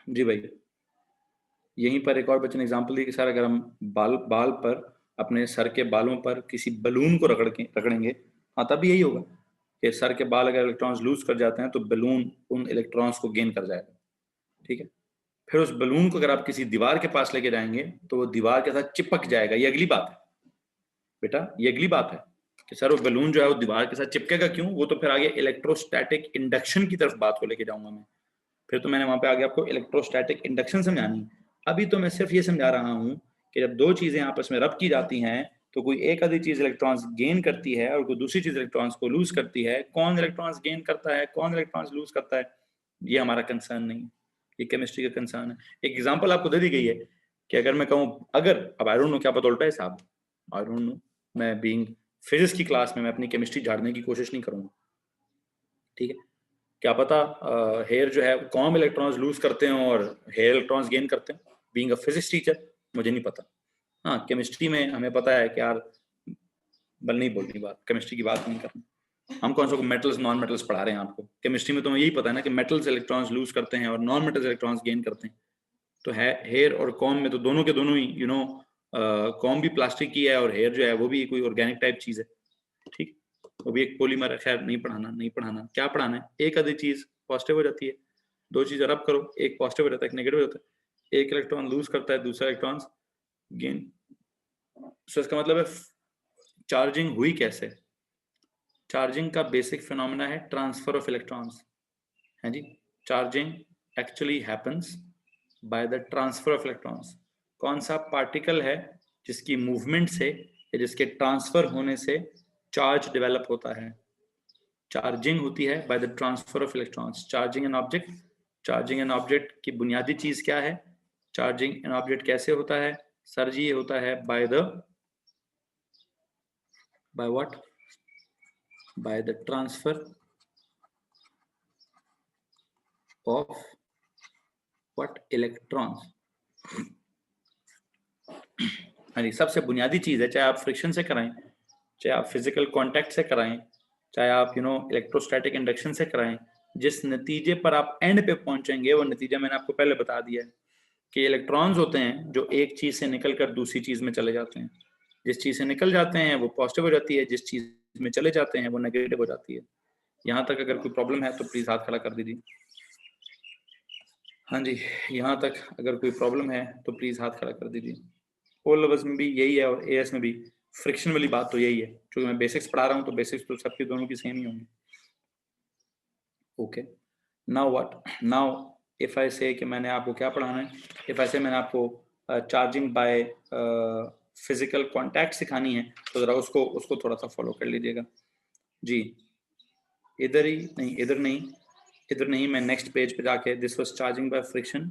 जी भाई, यहीं पर एक और बच्चे ने example दी कि सर अगर हम बाल पर, अपने सर के बालों पर किसी बलून को रगड़ेंगे, हाँ तब यही होगा कि सर के बाल अगर इलेक्ट्रॉन्स लूज कर जाते हैं तो बलून उन इलेक्ट्रॉन्स को गेन कर जाएगा, ठीक है। फिर उस बलून को अगर आप किसी दीवार के पास लेके जाएंगे तो वो दीवार के साथ चिपक जाएगा। ये अगली बात है बेटा, ये अगली बात है कि सर वो बलून जो है वो दीवार के साथ चिपकेगा क्यों, वो तो फिर आगे इलेक्ट्रोस्टैटिक इंडक्शन की तरफ बात को लेके जाऊंगा मैं। फिर तो मैंने वहां पे आगे आपको इलेक्ट्रोस्टैटिक इंडक्शन समझानी। अभी तो मैं सिर्फ ये समझा रहा हूं कि जब दो चीजें आपस में रब की जाती हैं तो कोई एक आधी चीज इलेक्ट्रॉन्स गेन करती है और कोई दूसरी चीज इलेक्ट्रॉन्स को लूज करती है। कौन इलेक्ट्रॉन्स गेन करता है, कौन इलेक्ट्रॉन्स लूज करता है, ये हमारा कंसर्न नहीं, ये केमिस्ट्री का कंसर्न है। एक एग्जांपल आपको दे दी गई है कि अगर मैं कहूं, अगर, अब आई डोंट नो क्या पता उल्टा है साहब, आई डोंट नो, मैं बीइंग फिजिक्स की क्लास में मैं अपनी केमिस्ट्री झाड़ने की कोशिश नहीं करूंगा, ठीक है। क्या पता हेयर जो है कॉम इलेक्ट्रॉन्स लूज करते हैं और हेयर इलेक्ट्रॉन्स गेन करते हैं। बीइंग अ फिजिक्स टीचर मुझे नहीं पता। हाँ, केमिस्ट्री में हमें पता है कि यार बल नहीं बोलनी बात, केमिस्ट्री की बात नहीं करनी। हम कौन सा मेटल्स नॉन मेटल्स पढ़ा रहे हैं आपको। केमिस्ट्री में तो यही पता है ना कि मेटल्स इलेक्ट्रॉन्स लूज करते हैं और नॉन मेटल्स इलेक्ट्रॉन्स गेन करते हैं। तो हेयर और कॉम में तो दोनों के दोनों ही, यू नो, कॉम भी प्लास्टिक की है और हेयर जो है वो भी कोई ऑर्गेनिक टाइप चीज है, ठीक। वो भी एक पॉलीमर है। खैर नहीं पढ़ाना, क्या पढ़ाना है, एक आधी चीज पॉजिटिव हो जाती है, दो चीज रब करो, एक पॉजिटिव हो जाता है, एक नेगेटिव हो जाता है, एक इलेक्ट्रॉन लूज करता है, दूसरा इलेक्ट्रॉन गेन। सो इसका मतलब है चार्जिंग हुई कैसे। चार्जिंग का बेसिक फिनोमेना है ट्रांसफर ऑफ इलेक्ट्रॉन्स, है जी। Charging actually happens by the transfer of electrons. कौन सा पार्टिकल है जिसकी मूवमेंट से या जिसके ट्रांसफर होने से चार्ज डेवलप होता है। चार्जिंग होती है bye the transfer of electrons. Charging an object, charging an object की बुनियादी चीज क्या है, चार्जिंग एन ऑब्जेक्ट कैसे होता है सर जी, ये होता है by what, by the transfer of what, electrons. हाँ जी, सबसे बुनियादी चीज है, चाहे आप फ्रिक्शन से कराएं, चाहे आप फिजिकल कांटेक्ट से कराएं, चाहे आप इलेक्ट्रोस्टैटिक इंडक्शन से कराएं, जिस नतीजे पर आप एंड पे पहुंचेंगे वो नतीजा मैंने आपको पहले बता दिया है कि इलेक्ट्रॉन्स होते हैं जो एक चीज से निकलकर दूसरी चीज में चले जाते हैं। जिस चीज से निकल जाते हैं वो पॉजिटिव हो जाती है, जिस चीज में चले जाते हैं वो नेगेटिव हो जाती है। यहाँ तक अगर कोई प्रॉब्लम है तो प्लीज हाथ खड़ा कर दीजिए। हाँ जी, यहाँ तक अगर कोई प्रॉब्लम है तो प्लीज हाथ खड़ा कर दीजिए। ओ लेवल्स में भी यही है और एएस में भी फ्रिक्शन वाली बात तो यही है। क्योंकि मैं बेसिक्स पढ़ा रहा हूँ तो बेसिक्स तो सबके दोनों की सेम ही होंगी। Okay, now what, now if I से कि मैंने आपको क्या पढ़ाना है, इफ आई से मैंने आपको चार्जिंग बाय फिजिकल कांटेक्ट सिखानी है तो जरा उसको थोड़ा सा फॉलो कर लीजिएगा जी। इधर नहीं, मैं नेक्स्ट पेज पे जाके, this was charging by friction,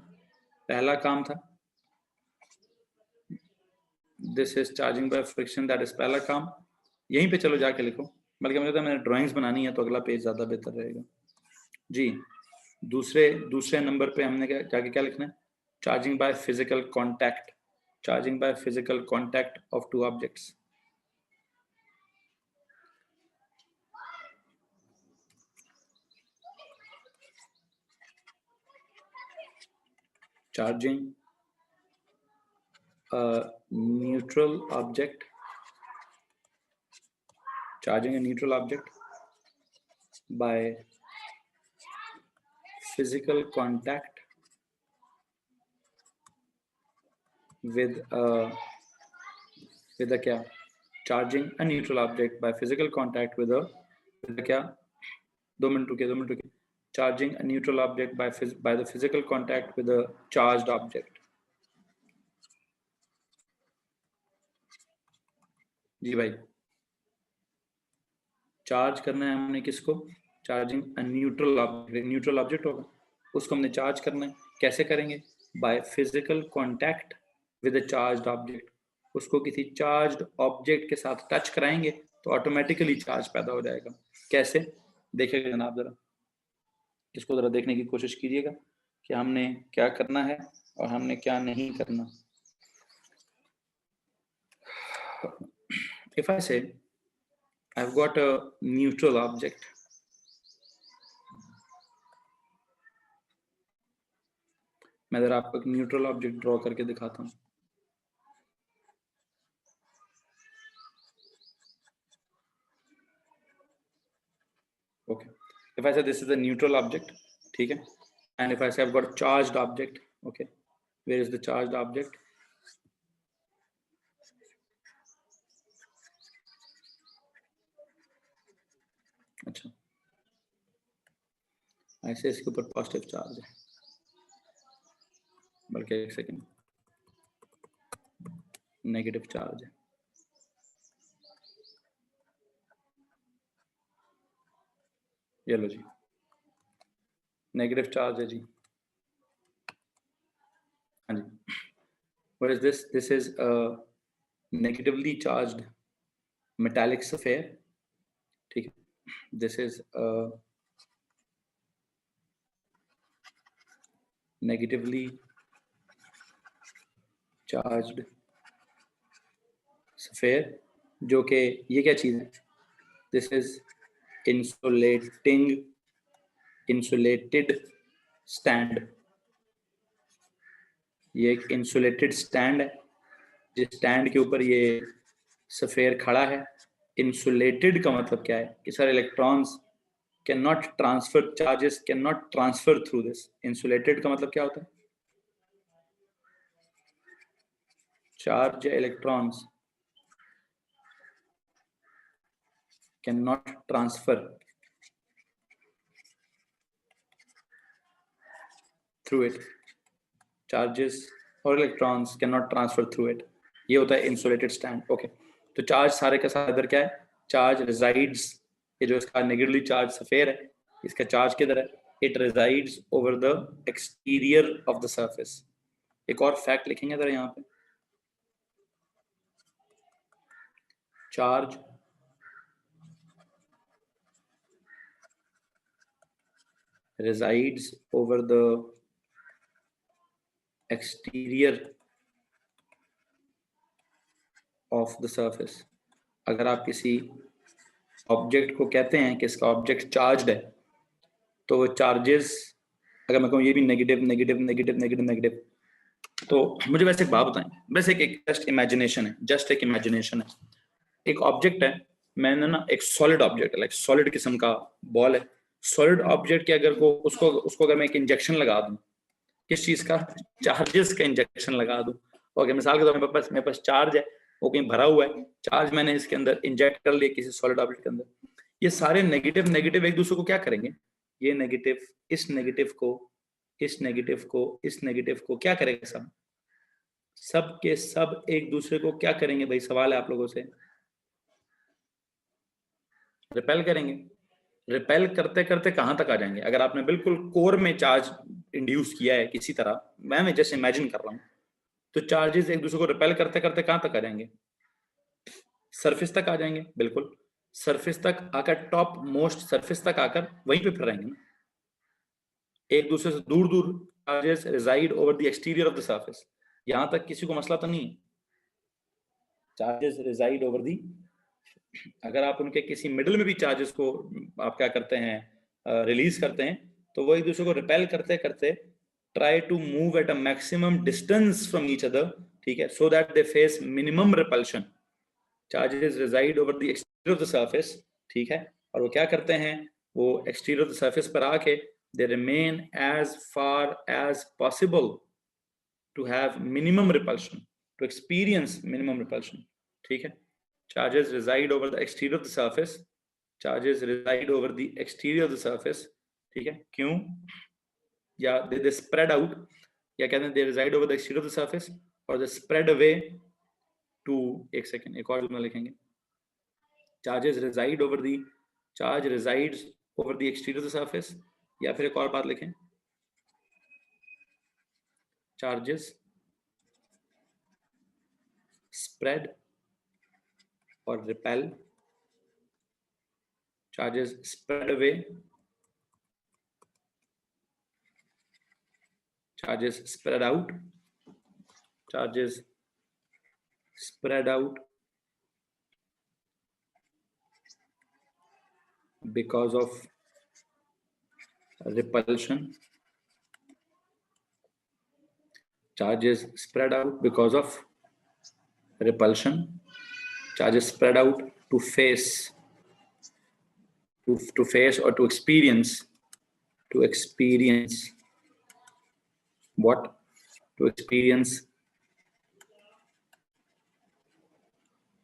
पहला काम था। This is charging by friction, that is पहला काम। यहीं पे चलो जाके लिखो, बल्कि मुझे तो मैंने ड्राइंग्स बनानी है तो अगला पेज ज्यादा बेहतर रहेगा जी। दूसरे नंबर पे हमने जाके क्या लिखना है, charging by physical contact, charging by physical contact of two objects. Charging a neutral object, charging a neutral object by physical contact with a क्या, charging a neutral object by physical contact with a क्या, 2 minute रुकिए, charging a neutral object by the physical contact with a charged object। जी भाई, charge करना है हमने किसको? Charging a neutral object, neutral object होगा, उसको हमने चार्ज करना है। कैसे करेंगे? Bye physical contact with a charged object. उसको किसी चार्ज्ड ऑब्जेक्ट के साथ टच कराएंगे तो ऑटोमेटिकली चार्ज पैदा हो जाएगा। कैसे? देखिएगा जनाब, जरा इसको जरा देखने की कोशिश कीजिएगा कि हमने क्या करना है और हमने क्या नहीं करना। If I say I've got a neutral object, मैं जरा आपको एक न्यूट्रल ऑब्जेक्ट ड्रॉ करके दिखाता हूँ। Okay, if I say this is a neutral object, ठीक है, and if I say I've got a charged object, okay, where is the charged object? अच्छा, ऐसे इसके ऊपर पॉजिटिव चार्ज है, बल्कि एक सेकेंड, नेगेटिव चार्ज है। ये लो जी, नेगेटिव चार्ज है जी। हाँ जी, what is this? This is a negatively charged metallic sphere, ठीक है, this is a negatively charged sphere, जो कि ये क्या चीज़ है? This is insulated stand। ये एक इंसुलेटेड स्टैंड है, जिस स्टैंड के ऊपर ये सफेयर खड़ा है। इंसुलेटेड का मतलब क्या है? कि sir electrons can not transfer, charges can not transfer through this. Insulated का मतलब क्या होता है? चार्ज या electrons can not transfer through it, charges और electrons can not transfer through it, ये होता है इंसुलेटेड स्टैंड। ओके, तो चार्ज सारे का सारा इधर क्या है? चार्ज रिजाइड्स, ये जो इसका नेगेटिवली चार्ज सफेयर है, इसका चार्ज किधर है? It resides over the exterior of the surface. एक और फैक्ट लिखेंगे इधर यहाँ पे, charge resides over the exterior of the surface। अगर आप किसी ऑब्जेक्ट को कहते हैं कि इसका ऑब्जेक्ट चार्ज्ड है, तो वो चार्जेस, अगर मैं कहूँ ये भी negative negative negative negative negative, तो मुझे वैसे एक बात बताएं, वैसे एक जस्ट इमेजिनेशन है, जस्ट एक इमेजिनेशन है। एक ऑब्जेक्ट है, मैंने ना एक सॉलिड ऑब्जेक्ट है, लाइक सॉलिड किस्म का बॉल है, सॉलिड ऑब्जेक्ट के अगर को उसको उसको अगर मैं एक इंजेक्शन लगा दूं, किस चीज का? चार्जेस का इंजेक्शन लगा दूं। ओके, मिसाल के तौर पर मेरे पास चार्ज है, वो कहीं भरा हुआ है, चार्ज मैंने इसके अंदर इंजेक्ट कर लिया किसी सॉलिड ऑब्जेक्ट के अंदर, ये सारे नेगेटिव नेगेटिव एक दूसरे को क्या करेंगे? ये नेगेटिव इस नेगेटिव को, इस नेगेटिव को, इस नेगेटिव को क्या करेगा? सब के सब एक दूसरे को क्या करेंगे भाई? सवाल है आप लोगों से। रिपेल करेंगे। रिपेल करते करते कहां तक आ जाएंगे? अगर आपने बिल्कुल कोर में चार्ज इंड्यूस किया है किसी तरह, मैं जैसे इमेजिन कर रहा हूं, तो चार्जेस एक दूसरे को रिपेल करते करते कहां तक आ जाएंगे? सरफेस तक आ जाएंगे, बिल्कुल सरफेस तक आकर, टॉप मोस्ट सरफेस तक आकर वहीं पे फिर रहेंगे ना, एक दूसरे से दूर दूर। Charges reside over the exterior of the surface, यहां तक किसी को मसला तो नहीं है? चार्जेस रिजाइड ओवर दी, अगर आप उनके किसी मिडल में भी चार्जेस को आप क्या करते हैं, रिलीज करते हैं, तो वो एक दूसरे को रिपेल करते करते try to move at a maximum distance from each other, ठीक है, so that they face minimum repulsion. Charges reside over the exterior of the surface, ठीक है, और वो क्या करते हैं? वो एक्सटीरियर ऑफ द सरफेस पर आके they remain as far as possible to have minimum repulsion, to experience minimum repulsion, ठीक है। Charges reside over the exterior of the surface, charges reside over the exterior of the surface, ठीक है, क्यों? या they spread out, या कहते हैं they reside over the exterior of the surface और they spread away to, एक second, एक और जुमला लिखेंगे, charge resides over the exterior of the surface, या फिर एक और बात लिखें, charges spread or repel, charges spread away, charges spread out, charges spread out because of repulsion, charges spread out because of repulsion, charges spread out to face or to experience what? To experience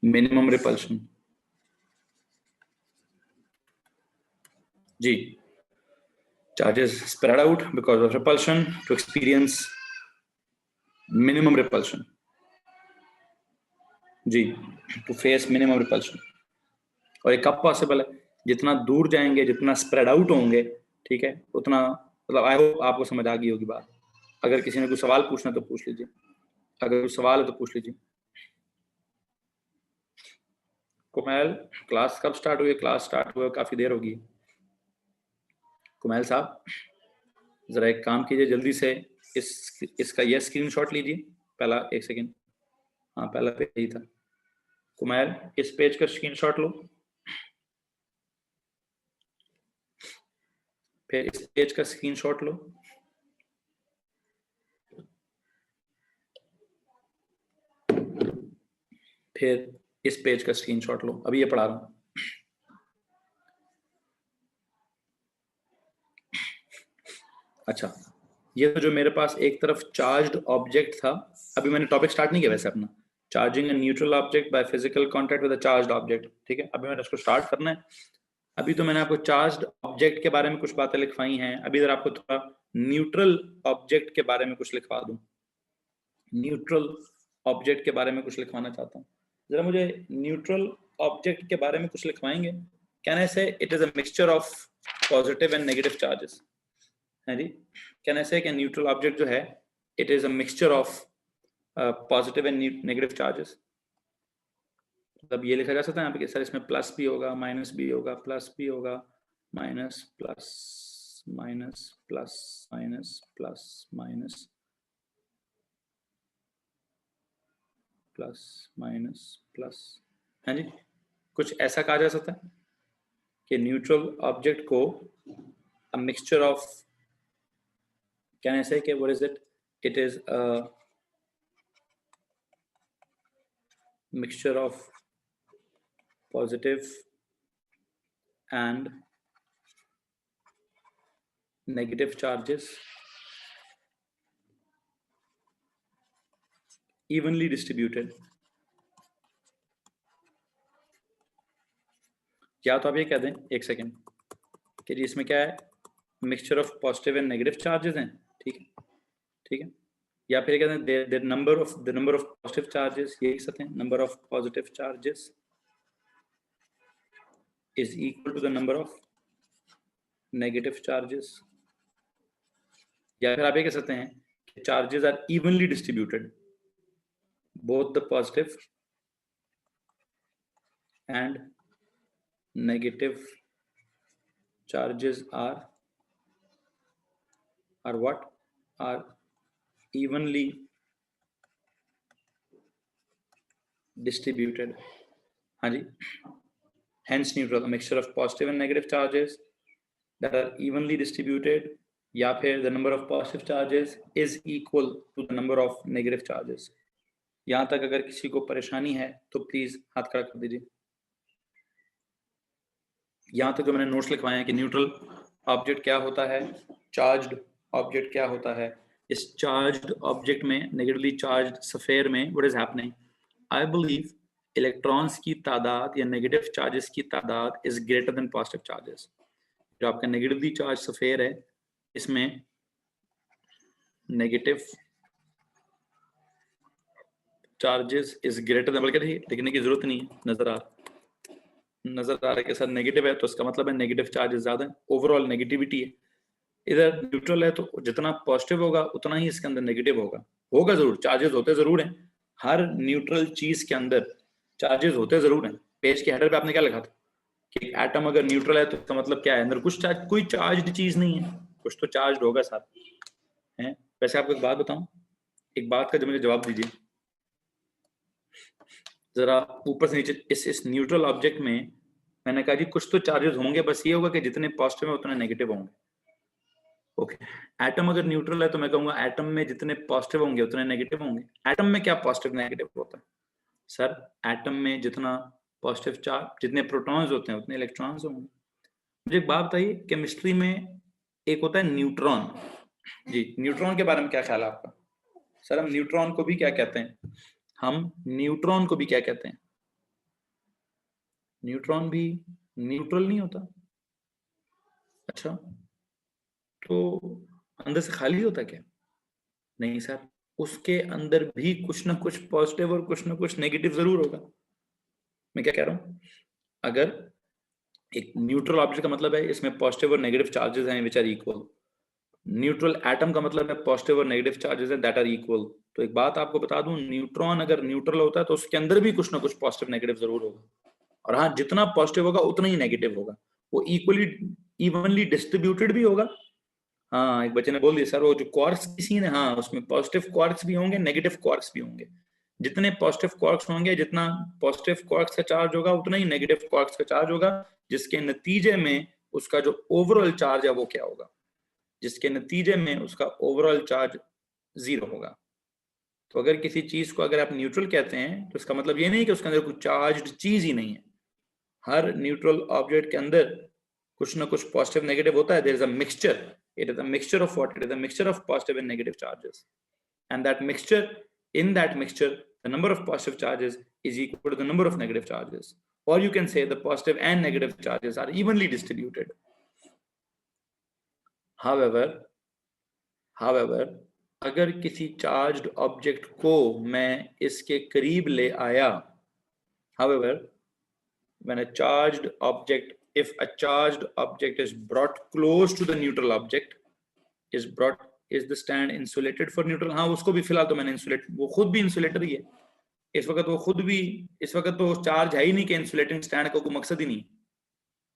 minimum repulsion. Ji, charges spread out because of repulsion to experience minimum repulsion. Ji, to face minimum repulsion. और ये कब possible है? जितना दूर जाएंगे, जितना spread out होंगे, ठीक है, उतना, मतलब आई होप आपको समझ आ गई होगी बात। अगर किसी ने कोई सवाल पूछना तो पूछ लीजिए, अगर कोई सवाल है तो पूछ लीजिए। कुमैल, क्लास कब स्टार्ट हुई? क्लास स्टार्ट हुआ काफी देर होगी। कुमैल साहब, जरा एक काम कीजिए, जल्दी से इसका ये स्क्रीनशॉट लीजिए। पहला, एक सेकेंड, हाँ पहला पेज ही था। कुमैल, इस पेज का स्क्रीनशॉट लो, फिर इस पेज का स्क्रीनशॉट लो, फिर इस पेज का स्क्रीनशॉट लो। अभी ये पढ़ा रहा हूं। अच्छा, ये तो जो मेरे पास एक तरफ चार्ज्ड ऑब्जेक्ट था, अभी मैंने टॉपिक स्टार्ट नहीं किया वैसे अपना, charging a neutral object by physical contact with a charged object, ठीक है। अभी मैंने इसको स्टार्ट करना है। अभी तो मैंने आपको चार्ज्ड ऑब्जेक्ट के बारे में कुछ बातें लिखवाई हैं, अभी इधर आपको थोड़ा न्यूट्रल ऑब्जेक्ट के बारे में कुछ लिखवा दूं। न्यूट्रल ऑब्जेक्ट के बारे में कुछ लिखवाना चाहता हूँ, जरा मुझे न्यूट्रल ऑब्जेक्ट के बारे में कुछ लिखवाएंगे? कैन आई से it is a mixture of positive and negative charges? है जी, कैन आई से कि न्यूट्रल ऑब्जेक्ट जो है it is a mixture of positive and negative charges? मतलब ये लिखा जा सकता है यहाँ पे कि सर इसमें प्लस भी होगा, माइनस भी होगा, प्लस भी होगा, minus plus minus plus minus plus minus plus minus plus, है जी, कुछ ऐसा कहा जा सकता है कि न्यूट्रल ऑब्जेक्ट को a mixture of, can I से कि what is it, it is a mixture of positive and negative charges evenly distributed। या तो आप ये कह दें, एक सेकेंड, कि जी इसमें क्या है, mixture of positive and negative charges हैं, ठीक है, ठीक है। या फिर कहते हैं the number of positive charges, ये लिख सकते हैं, number of positive charges is equal to the number of negative charges। या फिर आप ये कह सकते हैं कि charges are evenly distributed, both the positive and negative charges are what? Are evenly distributed। हाँ जी, hence neutral, a mixture of positive and negative charges that are evenly distributed, या फिर the number of positive charges is equal to the number of negative charges। यहाँ तक अगर किसी को परेशानी है तो प्लीज हाथ खड़ा कर दीजिए। यहाँ तक जो मैंने नोट्स लिखवाए हैं कि न्यूट्रल ऑब्जेक्ट क्या होता है, चार्ज्ड ऑब्जेक्ट क्या होता है। इस चार्ज्ड ऑब्जेक्ट में, नेगेटिवली चार्ज्ड स्फीयर में what is happening, I believe electrons की तादाद या नेगेटिव चार्जेस की तादाद is greater than positive charges. जो आपका नेगेटिवली चार्ज स्फीयर है इसमें negative charges is greater than, बल्कि लिखने की जरूरत नहीं है, नजर आ रहा, नजर आ रहा है कि सर नेगेटिव है, तो इसका मतलब है नेगेटिव चार्जेस ज्यादा है, ओवरऑल नेगेटिविटी है। इधर न्यूट्रल है तो जितना पॉजिटिव होगा उतना ही इसके अंदर नेगेटिव होगा जरूर, चार्जेस होते जरूर हैं, हर न्यूट्रल चीज के अंदर चार्जेस होते जरूर हैं। पेज के हेडर पे आपने क्या लिखा था कि एक एटम अगर न्यूट्रल है तो इसका मतलब क्या है, अंदर कुछ चार्ज, कोई चार्ज चीज नहीं है, कुछ तो चार्ज होगा साथ है। वैसे आपको एक बात बताऊं, एक बात का जो मुझे जवाब दीजिए जरा, ऊपर से नीचे इस न्यूट्रल ऑब्जेक्ट में मैंने कहा जी कुछ तो चार्जेस होंगे, बस ये होगा कि जितने पॉजिटिव है उतने नेगेटिव होंगे। ओके, एटम अगर न्यूट्रल है तो मैं कहूंगा एटम में जितने पॉजिटिव होंगे उतने नेगेटिव होंगे। एटम में क्या पॉजिटिव नेगेटिव होता है सर? एटम में जितना पॉजिटिव चार्ज, जितने प्रोटॉन्स होते हैं उतने इलेक्ट्रॉन्स होंगे। मुझे एक बात बताइए, केमिस्ट्री में एक होता है न्यूट्रॉन। जी, न्यूट्रॉन के बारे में क्या ख्याल है आपका? सर हम न्यूट्रॉन को भी क्या कहते हैं? हम न्यूट्रॉन को भी क्या कहते हैं? न्यूट्रॉन भी न्यूट्रल नहीं होता। अच्छा, तो अंदर से खाली होता क्या? नहीं सर, उसके अंदर भी कुछ ना कुछ पॉजिटिव और कुछ ना कुछ नेगेटिव जरूर होगा। मैं क्या कह रहा हूं, अगर एक न्यूट्रल ऑब्जेक्ट का मतलब है इसमें पॉजिटिव और नेगेटिव चार्जेस हैं which are equal, neutral atom का मतलब है पॉजिटिव और नेगेटिव चार्जेस हैं दैट आर इक्वल। तो एक बात आपको बता दूं, न्यूट्रॉन अगर न्यूट्रल होता है तो उसके अंदर भी कुछ ना कुछ पॉजिटिव नेगेटिव जरूर होगा, और हाँ जितना पॉजिटिव होगा उतना ही नेगेटिव होगा, वो इक्वली इवनली डिस्ट्रीब्यूटेड भी होगा। हाँ, एक बच्चे ने बोल दिया सर वो जो क्वार्क्स की सीन है, हाँ उसमें पॉजिटिव क्वार्क्स भी होंगे नेगेटिव क्वार्क्स भी होंगे। जितने पॉजिटिव क्वार्क्स होंगे, जितना पॉजिटिव क्वार्क्स का चार्ज होगा उतना ही नेगेटिव क्वार्क्स का चार्ज होगा, जिसके नतीजे में उसका जो ओवरऑल चार्ज है वो क्या होगा? जिसके नतीजे में उसका ओवरऑल चार्ज 0 होगा। तो अगर किसी चीज को अगर आप न्यूट्रल कहते हैं तो इसका मतलब ये नहीं कि उसके अंदर कुछ चार्ज्ड चीज ही नहीं है। हर न्यूट्रल ऑब्जेक्ट के अंदर कुछ ना कुछ पॉजिटिव नेगेटिव होता है। There is a mixture, it is a mixture of what? It is a mixture of positive and negative charges, and that mixture, in that mixture the number of positive charges is equal to the number of negative charges, or you can say the positive and negative charges are evenly distributed. however अगर किसी charged object को मैं इसके करीब ले आया, however when a charged object, if a charged object is brought close to the neutral object, is the stand insulated for neutral? हाँ उसको भी फिलहाल तो मैंने इंसुलेट, वो खुद भी इंसुलेटर ही है इस वक्त, वो खुद भी इस वक्त तो चार्ज है ही नहीं कि इंसुलेटिंग स्टैंड का कोई मकसद ही नहीं।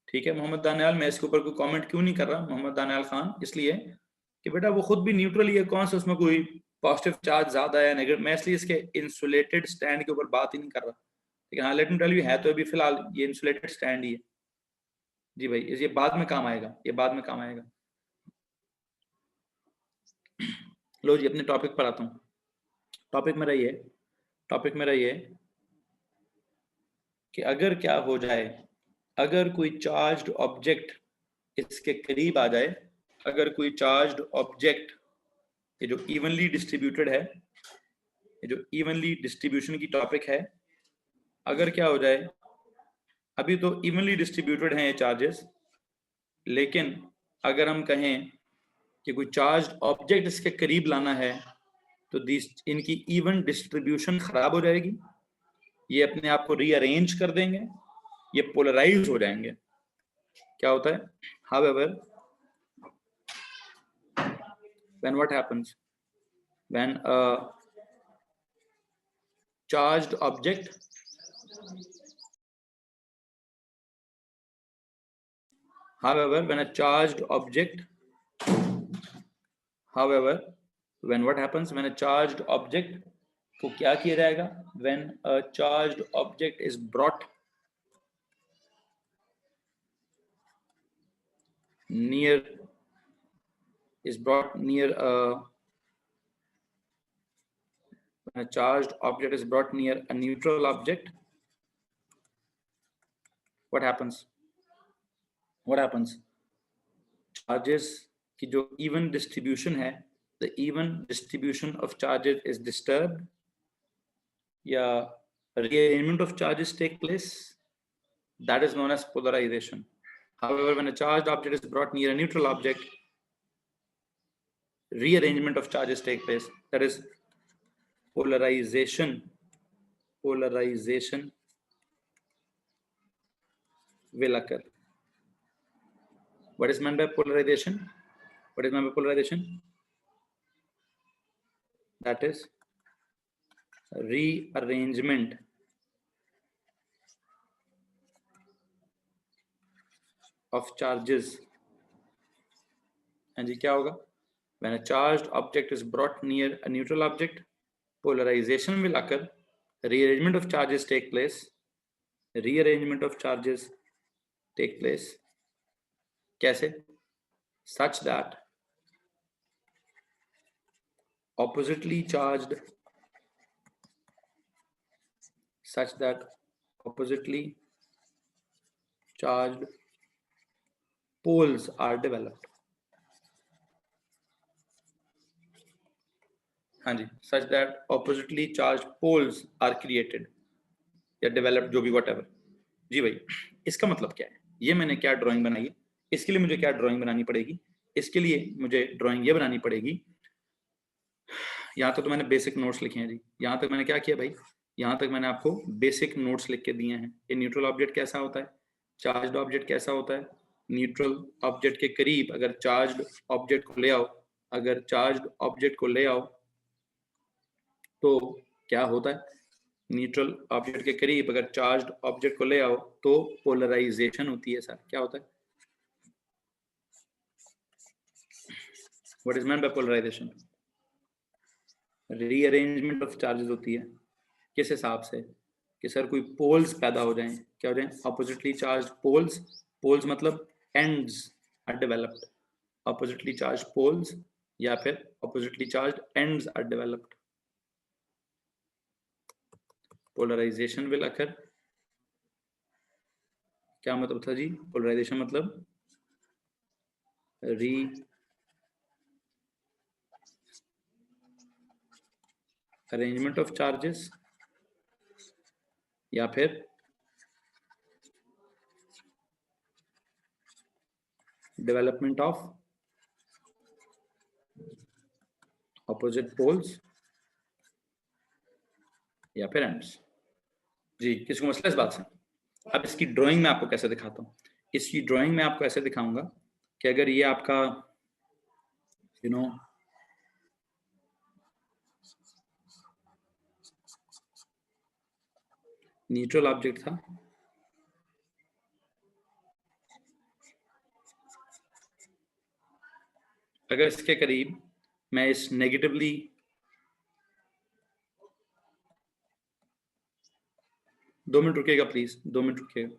ठीक है मोहम्मद दानियाल, मैं इसके ऊपर कोई कमेंट क्यों नहीं कर रहा मोहम्मद दानियाल खान, इसलिए कि बेटा वो खुद भी न्यूट्रल ही है, कौन सा उसमें कोई पॉजिटिव चार्ज ज्यादा है नेगेटिव, मैं इसलिए इसके इंसुलेटेड स्टैंड के ऊपर बात ही नहीं कर रहा। लेकिन हाँ लेट मी टेल यू, है तो अभी फिलहाल ये इंसुलेटेड स्टैंड ही है। जी भाई, ये बाद में काम आएगा, ये बाद में काम आएगा। लो जी अपने टॉपिक पर आता हूँ। टॉपिक मेरा ये कि अगर क्या हो जाए, अगर कोई चार्ज्ड ऑब्जेक्ट इसके करीब आ जाए, अगर कोई चार्ज्ड ऑब्जेक्ट, ये जो इवनली डिस्ट्रीब्यूटेड है, ये जो इवनली डिस्ट्रीब्यूशन की टॉपिक है, अगर क्या हो जाए, अभी तो इवनली डिस्ट्रीब्यूटेड हैं ये चार्जेस, लेकिन अगर हम कहें कि कोई चार्ज्ड ऑब्जेक्ट इसके करीब लाना है तो इनकी इवन डिस्ट्रीब्यूशन खराब हो जाएगी, ये अपने आप को रीअरेंज कर देंगे, ये पोलराइज हो जाएंगे। क्या होता है? however when what happens when a charged object when a charged object when what happens when a charged object को क्या किया जाएगा? when a charged object is brought near when a charged object is brought near a neutral object, what happens? Charges की जो even distribution है, the even distribution of charges is disturbed, या rearrangement of charges take place, that is known as polarization. However, when a charged object is brought near a neutral object, rearrangement of charges take place, that is polarization will occur. What is meant by polarization? What is meant by polarization? That is rearrangement of charges. हाँ जी, क्या होगा? When a charged object is brought near a neutral object, polarization will occur. Rearrangement of charges take place. Rearrangement of charges take place. कैसे? Such that oppositely charged poles are developed. हाँ जी, such that oppositely charged poles are created या developed, जो भी whatever. जी भाई, इसका मतलब क्या है? ये मैंने क्या ड्राइंग बनाई है, इसके लिए मुझे क्या ड्राइंग बनानी पड़ेगी? इसके लिए मुझे ड्राइंग ये बनानी पड़ेगी। यहाँ तक तो मैंने बेसिक नोट्स लिखे हैं जी। यहाँ तक मैंने क्या किया भाई? यहाँ तक मैंने आपको बेसिक नोट्स लिख के दिए हैं। ये न्यूट्रल ऑब्जेक्ट कैसा होता है, चार्ज्ड ऑब्जेक्ट कैसा होता है। न्यूट्रल ऑब्जेक्ट के करीब अगर चार्ज्ड ऑब्जेक्ट को ले आओ, तो क्या होता है? न्यूट्रल ऑब्जेक्ट के करीब अगर चार्ज्ड ऑब्जेक्ट को ले आओ तो पोलराइजेशन होती है सर। क्या होता है? What is meant by polarisation? Rearrangement of charges होती है। किस हिसाब से? कि सर कोई पोल्स पैदा हो जाएं। क्या हो जाएं? Oppositely charged poles. पोल्स मतलब ends are developed. Oppositely charged poles या फिर oppositely charged ends are developed. Polarisation will occur. क्या मतलब था जी? पोलराइजेशन मतलब अरेंजमेंट ऑफ चार्जेस या फिर डेवलपमेंट ऑफ ऑपोजिट पोल्स या फिर एंड्स। जी, किसको मसला इस बात से? अब इसकी ड्राइंग में आपको कैसे दिखाता हूँ। इसकी ड्राइंग में आपको ऐसे दिखाऊंगा कि अगर ये आपका न्यूट्रल ऑब्जेक्ट था, अगर इसके करीब मैं इस नेगेटिवली 2 मिनट रुकेगा प्लीज, 2 मिनट रुकेगा।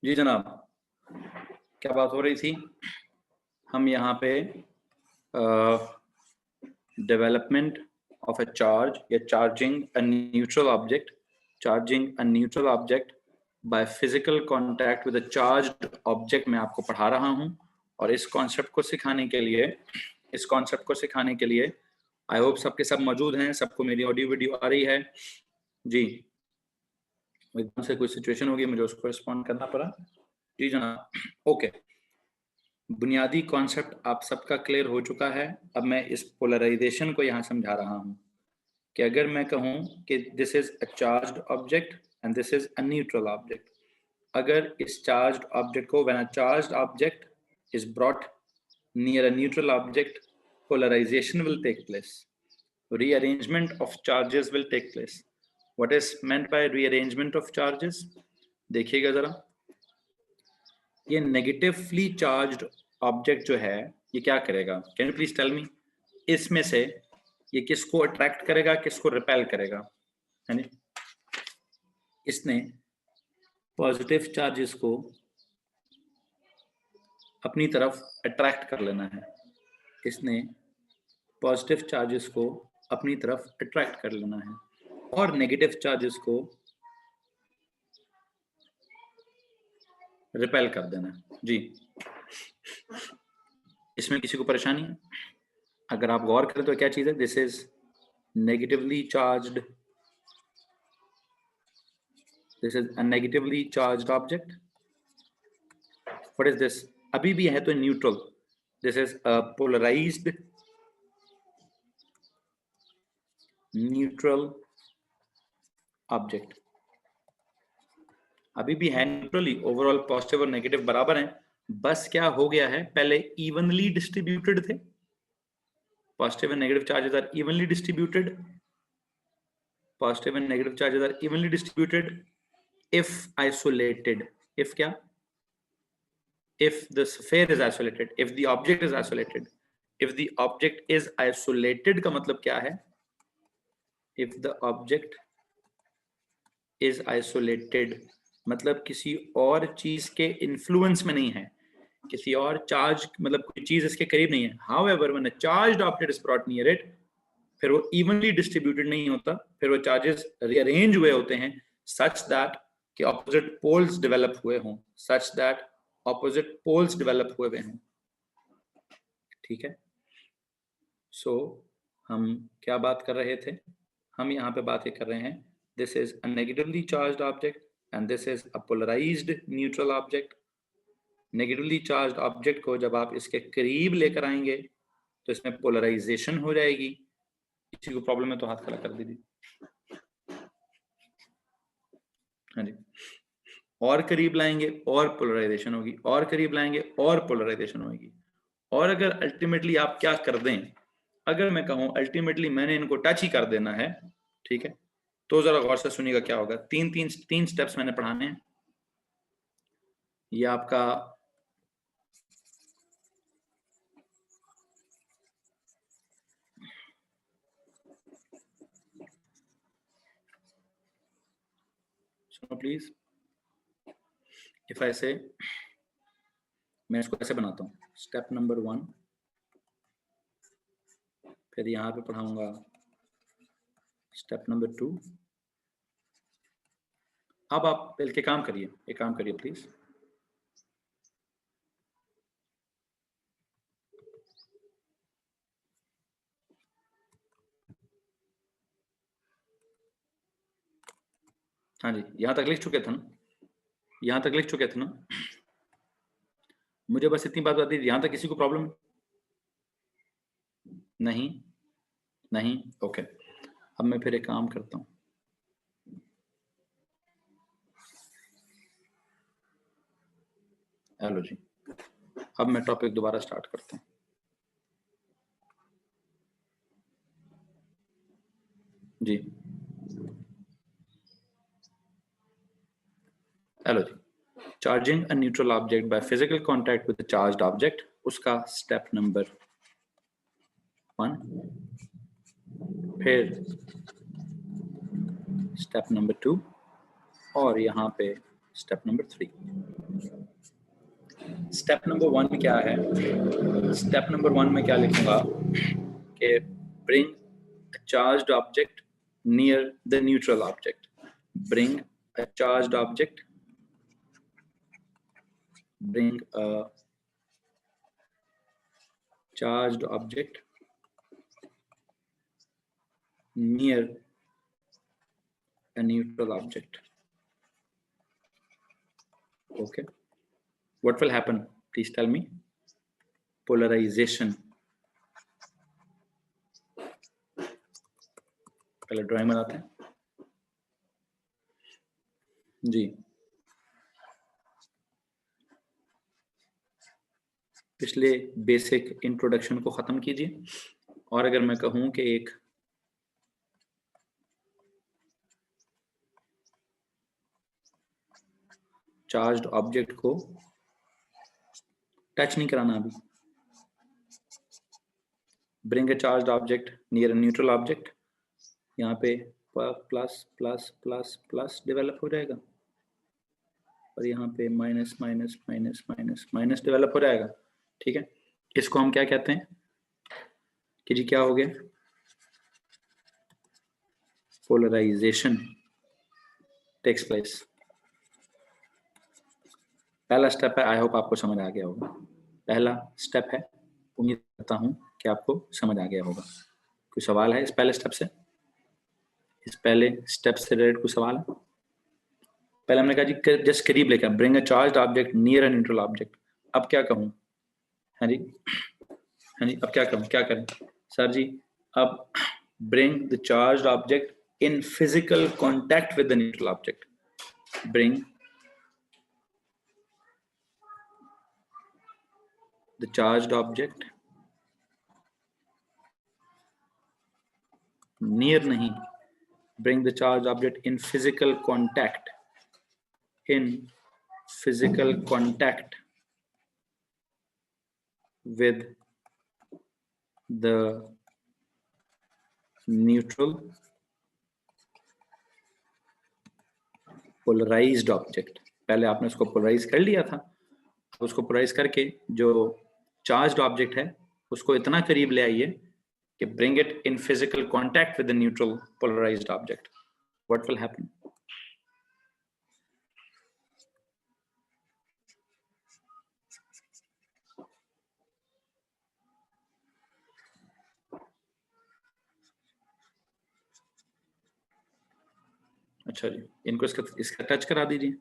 जी जनाब, क्या बात हो रही थी? हम यहाँ पे डेवलपमेंट ऑफ अ चार्ज या charging a neutral object by physical contact with a charged object मैं आपको पढ़ा रहा हूँ। और इस कॉन्सेप्ट को सिखाने के लिए आई होप सबके सब मौजूद हैं, सबको मेरी ऑडियो वीडियो आ रही है जी। एकदम से कोई सिचुएशन होगी, मुझे उसको रिस्पॉन्ड करना पड़ा। जी जनाब, ओके। बुनियादी कॉन्सेप्ट आप सबका क्लियर हो चुका है। अब मैं इस पोलराइजेशन को यहाँ समझा रहा हूँ कि अगर मैं कहूँ कि this is a charged object and this is a neutral object, अगर इस चार्ज्ड ऑब्जेक्ट को when a charged object is brought near a neutral object, polarization will take place, rearrangement of charges will take place. What is meant by rearrangement of charges? देखिएगा जरा, ये negatively charged object जो है ये क्या करेगा? Can you please tell me, इसमें से ये किसको अट्रैक्ट करेगा, किसको रिपेल करेगा? है नी? इसने पॉजिटिव चार्जेस को अपनी तरफ अट्रैक्ट कर लेना है, इसने पॉजिटिव चार्जेस को अपनी तरफ अट्रैक्ट कर लेना है और नेगेटिव चार्जेस को रिपेल कर देना है जी। इसमें किसी को परेशानी है? अगर आप गौर करें तो क्या चीज है? This is negatively charged, this is a negatively charged object. What is this? अभी भी है तो neutral. This is a polarised neutral object, अभी भी है न्यूट्रली, ओवरऑल पॉजिटिव और नेगेटिव बराबर हैं। बस क्या हो गया है, पहले इवनली डिस्ट्रीब्यूटेड थे, positive and negative charges are evenly distributed, positive and negative charges are evenly distributed if isolated. If क्या? If the sphere is isolated, if the object is isolated. If the object is isolated का मतलब क्या है? If the object is isolated मतलब किसी और चीज के इन्फ्लुएंस में नहीं है, किसी और चार्ज मतलब कोई चीज इसके करीब नहीं है। However, when a charged object is brought near it, फिर वो इवनली डिस्ट्रीब्यूटेड नहीं होता, फिर वो चार्जेस रीअरेंज हुए होते हैं सच दैट कि ऑपोजिट पोल्स डेवलप हुए हों, such that opposite poles develop हुए हों। ठीक है, सो हम क्या बात कर रहे थे? हम यहाँ पे बात कर रहे हैं this is a negatively charged object and this is a polarised neutral object. Negatively charged object को जब आप इसके करीब लेकर आएंगे तो इसमें पोलराइजेशन हो जाएगी। किसी को प्रॉब्लम है तो हाथ खड़ा कर दीजिए। हाँ जी, और करीब लाएंगे और पोलराइजेशन होगी, और करीब लाएंगे और पोलराइजेशन होगी। और अगर अल्टीमेटली आप क्या कर दें, अगर मैं कहूं अल्टीमेटली मैंने इनको टच ही कर देना है, ठीक है, तो जरा गौर से सुनिएगा क्या होगा। तीन स्टेप्स मैंने पढ़ाने हैं। ये आपका सुनो प्लीज, इफ आई से मैं इसको ऐसे बनाता हूं, स्टेप नंबर 1, फिर यहां पे पढ़ाऊंगा स्टेप नंबर 2। अब आप मिलके काम करिए, एक काम करिए प्लीज। हाँ जी, यहां तक लिख चुके थे ना, यहां तक लिख चुके थे ना? मुझे बस इतनी बात बता दी, यहां तक किसी को प्रॉब्लम नहीं? नहीं, ओके। अब मैं फिर एक काम करता हूं, हेलो जी, अब मैं टॉपिक दोबारा स्टार्ट करता हूं। जी हेलो जी, charging a neutral object by physical contact with a charged object, उसका स्टेप नंबर 1, फिर स्टेप नंबर 2 और यहाँ पे स्टेप नंबर 3। स्टेप नंबर 1 क्या है? स्टेप नंबर 1 में क्या लिखूंगा कि bring a charged object near the neutral object. Bring a charged object, bring a charged object near a neutral object. Okay, what will happen? Please tell me. Polarization. पहले drawing बनाते हैं जी। पिछले basic introduction को खत्म कीजिए, और अगर मैं कहूं कि एक चार्ज्ड ऑब्जेक्ट को टच नहीं कराना अभी, bring a charged object near a neutral object, यहाँ पे plus plus plus plus develop हो जाएगा, और यहाँ पे minus minus minus minus minus develop हो जाएगा। ठीक है, इसको हम क्या कहते हैं कि जी क्या हो गया? Polarisation takes place. पहला स्टेप है, आई होप आपको समझ आ गया होगा। पहला स्टेप है, उम्मीद करता हूं कि आपको समझ आ गया होगा। कोई सवाल है इस पहले स्टेप से? इस पहले स्टेप से रिलेटेड कोई सवाल है? पहले हमने कहा जी जस्ट करीब लिखा, bring a charged object near a neutral object. अब क्या कहूं? हाँ जी, हाँ जी, अब क्या कहूं, क्या करें सर जी? अब bring the charged object in physical contact with the neutral object. Bring the charged object near nahi, bring the charged object in physical contact, in physical contact with the neutral polarized object. पहले आपने उसको polarise कर लिया था, उसको polarise करके जो charged object है उसको इतना करीब ले आइए कि bring it in physical contact with the neutral polarized object. What will happen? अच्छा जी, इनको इसका टच करा दीजिए।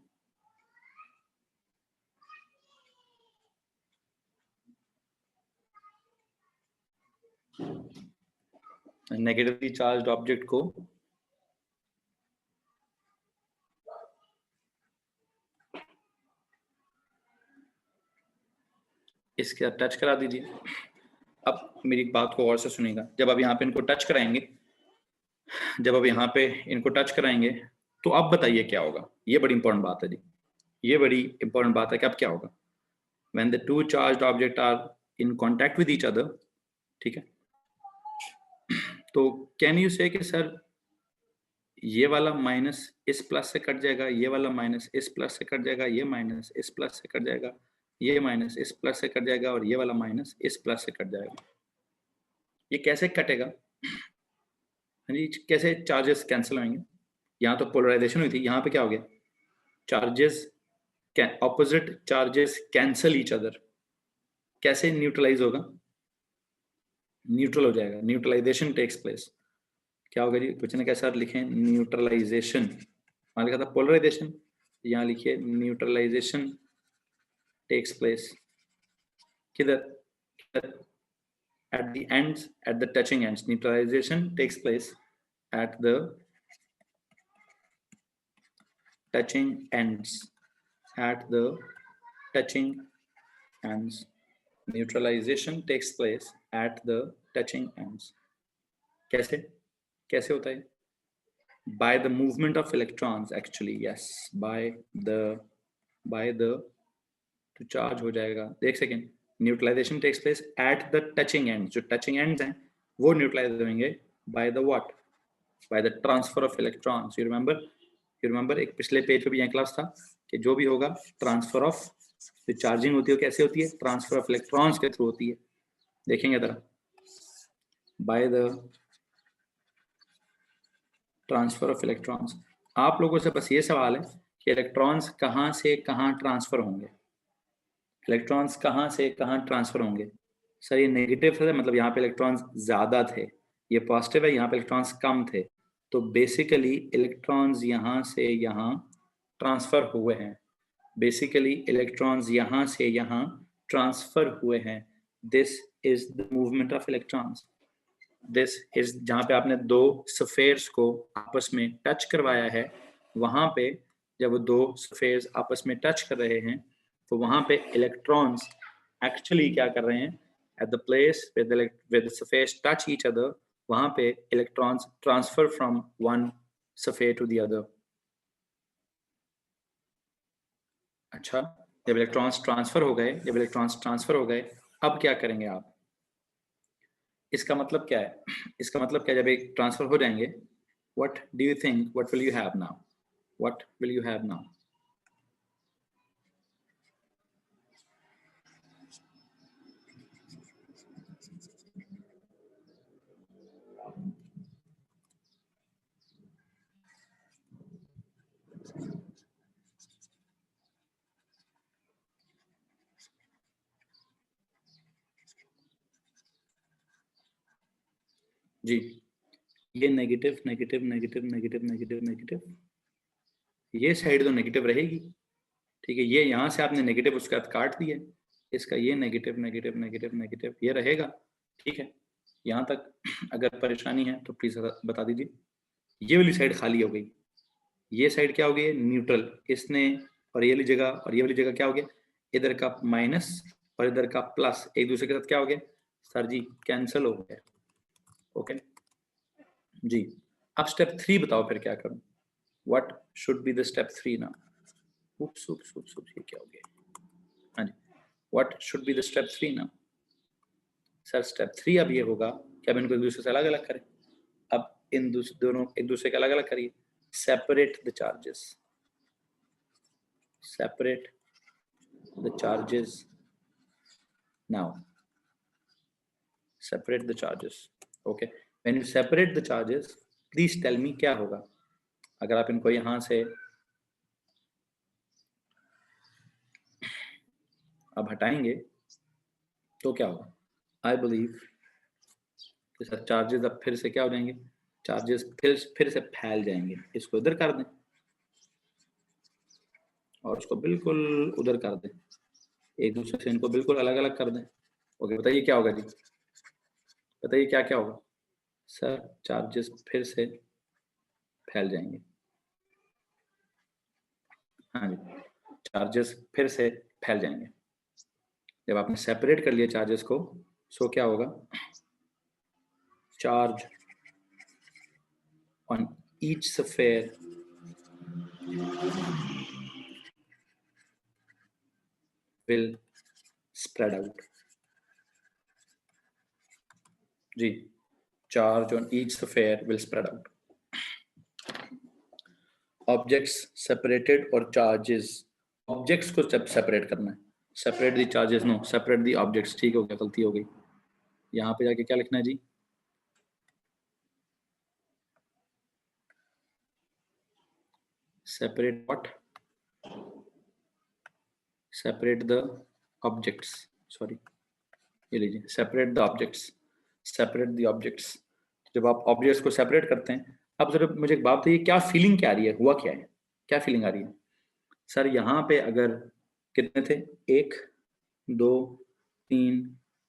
नेगेटिवली चार्ज्ड ऑब्जेक्ट को इसके टच करा दीजिए। अब मेरी बात को और से सुनिएगा, जब आप यहाँ पे इनको टच कराएंगे, जब आप यहाँ पे इनको टच कराएंगे तो अब बताइए क्या होगा। ये बड़ी इंपॉर्टेंट बात है जी, ये बड़ी इंपॉर्टेंट बात है कि अब क्या होगा when the two charged objects are in contact with each other। ठीक है, तो कैन यू से कि सर ये वाला माइनस इस प्लस से कट जाएगा, ये वाला माइनस इस प्लस से कट जाएगा, ये माइनस इस प्लस से कट जाएगा, ये माइनस इस प्लस से कट जाएगा, और ये वाला माइनस इस प्लस से कट जाएगा। ये कैसे कटेगा? हाँ जी, कैसे चार्जेस कैंसिल होंगे? यहाँ तो पोलराइजेशन हुई थी, यहाँ पे क्या हो गया? Charges opposite charges cancel each other. कैसे न्यूट्रलाइज होगा? न्यूट्रल हो जाएगा, न्यूट्रलाइजेशन टेक्स प्लेस। क्या होगा जी? कुछ ने कैसा लिखे न्यूट्रलाइजेशन, वहां लिखा था पोलराइजेशन, यहाँ लिखिए न्यूट्रलाइजेशन टेक्स प्लेस। किधर? at the ends, at the touching ends. Neutralization takes place at the touching ends, at the touching ends. Neutralization takes place at the touching ends. कैसे? कैसे होता है? By the movement of electrons, actually, yes. By the to charge हो जाएगा। एक second, neutralisation takes place at the touching end. जो touching ends हैं वो न्यूट्रलाइज होंगे by the what? By the transfer of electrons. You remember एक पिछले page पे भी यह क्लास था कि जो भी होगा ट्रांसफर ऑफ, जो चार्जिंग होती है कैसे होती है, ट्रांसफर ऑफ इलेक्ट्रॉन्स के थ्रू होती है। देखेंगे जरा, bye the transfer of electrons. आप लोगों से बस ये सवाल है कि इलेक्ट्रॉन्स कहाँ से कहाँ ट्रांसफर होंगे, इलेक्ट्रॉन्स कहाँ से कहाँ ट्रांसफर होंगे। सर ये नेगेटिव है, मतलब यहाँ पे इलेक्ट्रॉन्स ज्यादा थे, ये पॉजिटिव है, यहाँ पे इलेक्ट्रॉन्स कम थे, तो बेसिकली इलेक्ट्रॉन्स यहाँ से यहाँ ट्रांसफर हुए हैं, बेसिकली इलेक्ट्रॉन्स यहाँ से यहाँ ट्रांसफर हुए हैं। This is the movement of electrons. This is, जहाँ पे आपने दो सफेयर्स को आपस में टच करवाया है, वहां पे जब वो दो सफेयर्स आपस में टच कर रहे हैं तो वहां पे इलेक्ट्रॉन्स एक्चुअली क्या कर रहे हैं, at the place where the surface touch each other, वहां पे electrons transfer from one sphere to the other. अच्छा, जब इलेक्ट्रॉन्स ट्रांसफर हो गए, जब इलेक्ट्रॉन्स ट्रांसफर हो गए, अब क्या करेंगे आप, इसका मतलब क्या है, इसका मतलब क्या है, जब एक ट्रांसफर हो जाएंगे, what do you think, what will you have now, what will you have now. जी, ये negative negative negative negative negative negative, ये साइड तो नेगेटिव रहेगी, ठीक है, ये यहाँ से आपने नेगेटिव उसके बाद काट दिया, इसका ये नेगेटिव नेगेटिव नेगेटिव नेगेटिव ये रहेगा, ठीक है। यहाँ तक अगर परेशानी है तो प्लीज बता दीजिए। ये वाली साइड खाली हो गई, ये साइड क्या हो गई, न्यूट्रल, इसने और ये वाली जगह और ये वाली जगह क्या हो गया, इधर का माइनस और इधर का प्लस एक दूसरे के साथ क्या हो गया, सर जी कैंसिल हो गया। ओके जी, अब स्टेप 3 बताओ फिर क्या करूं, what should be the step 3 ना। उप्स उप्स उप्स उप्स, ये क्या हो गया, हाँ जी, what should be the step 3 ना। सर स्टेप 3 अब ये होगा कि अब इनको एक दूसरे से अलग अलग करें, अब इन दोनों एक दूसरे के अलग अलग करिए, separate the charges, separate the charges now, separate the charges, okay, when you separate the charges please tell me क्या होगा, अगर आप इनको यहां से अब हटाएंगे तो क्या होगा, आई बिलीव कि सर चार्जेस अब फिर से क्या हो जाएंगे, चार्जेस फिर से फैल जाएंगे, इसको इधर कर दें और इसको बिल्कुल उधर कर दें, एक दूसरे से इनको बिल्कुल अलग अलग कर दें। ओके बताइए क्या होगा जी, बताइए क्या क्या होगा। सर चार्जेस फिर से फैल जाएंगे, हाँ जी, चार्जेस फिर से फैल जाएंगे। जब आपने सेपरेट कर लिया चार्जेस को, सो क्या होगा, charge on each sphere will spread out. जी, charge on each sphere will spread out. Objects separated और चार्जेस, ऑब्जेक्ट्स को सेपरेट करना है, separate the charges, no separate the objects, ठीक हो गया, गलती हो गई, यहाँ पे जाके क्या लिखना है जी, separate what, separate the objects, sorry ये लीजिए, separate the objects, separate the objects। जब आप ऑब्जेक्ट्स को सेपरेट करते हैं, अब जरा मुझे एक बात बताइए, क्या फीलिंग क्या आ रही है, हुआ क्या है, क्या फीलिंग आ रही है। सर यहाँ पे अगर कितने थे, 1 2 3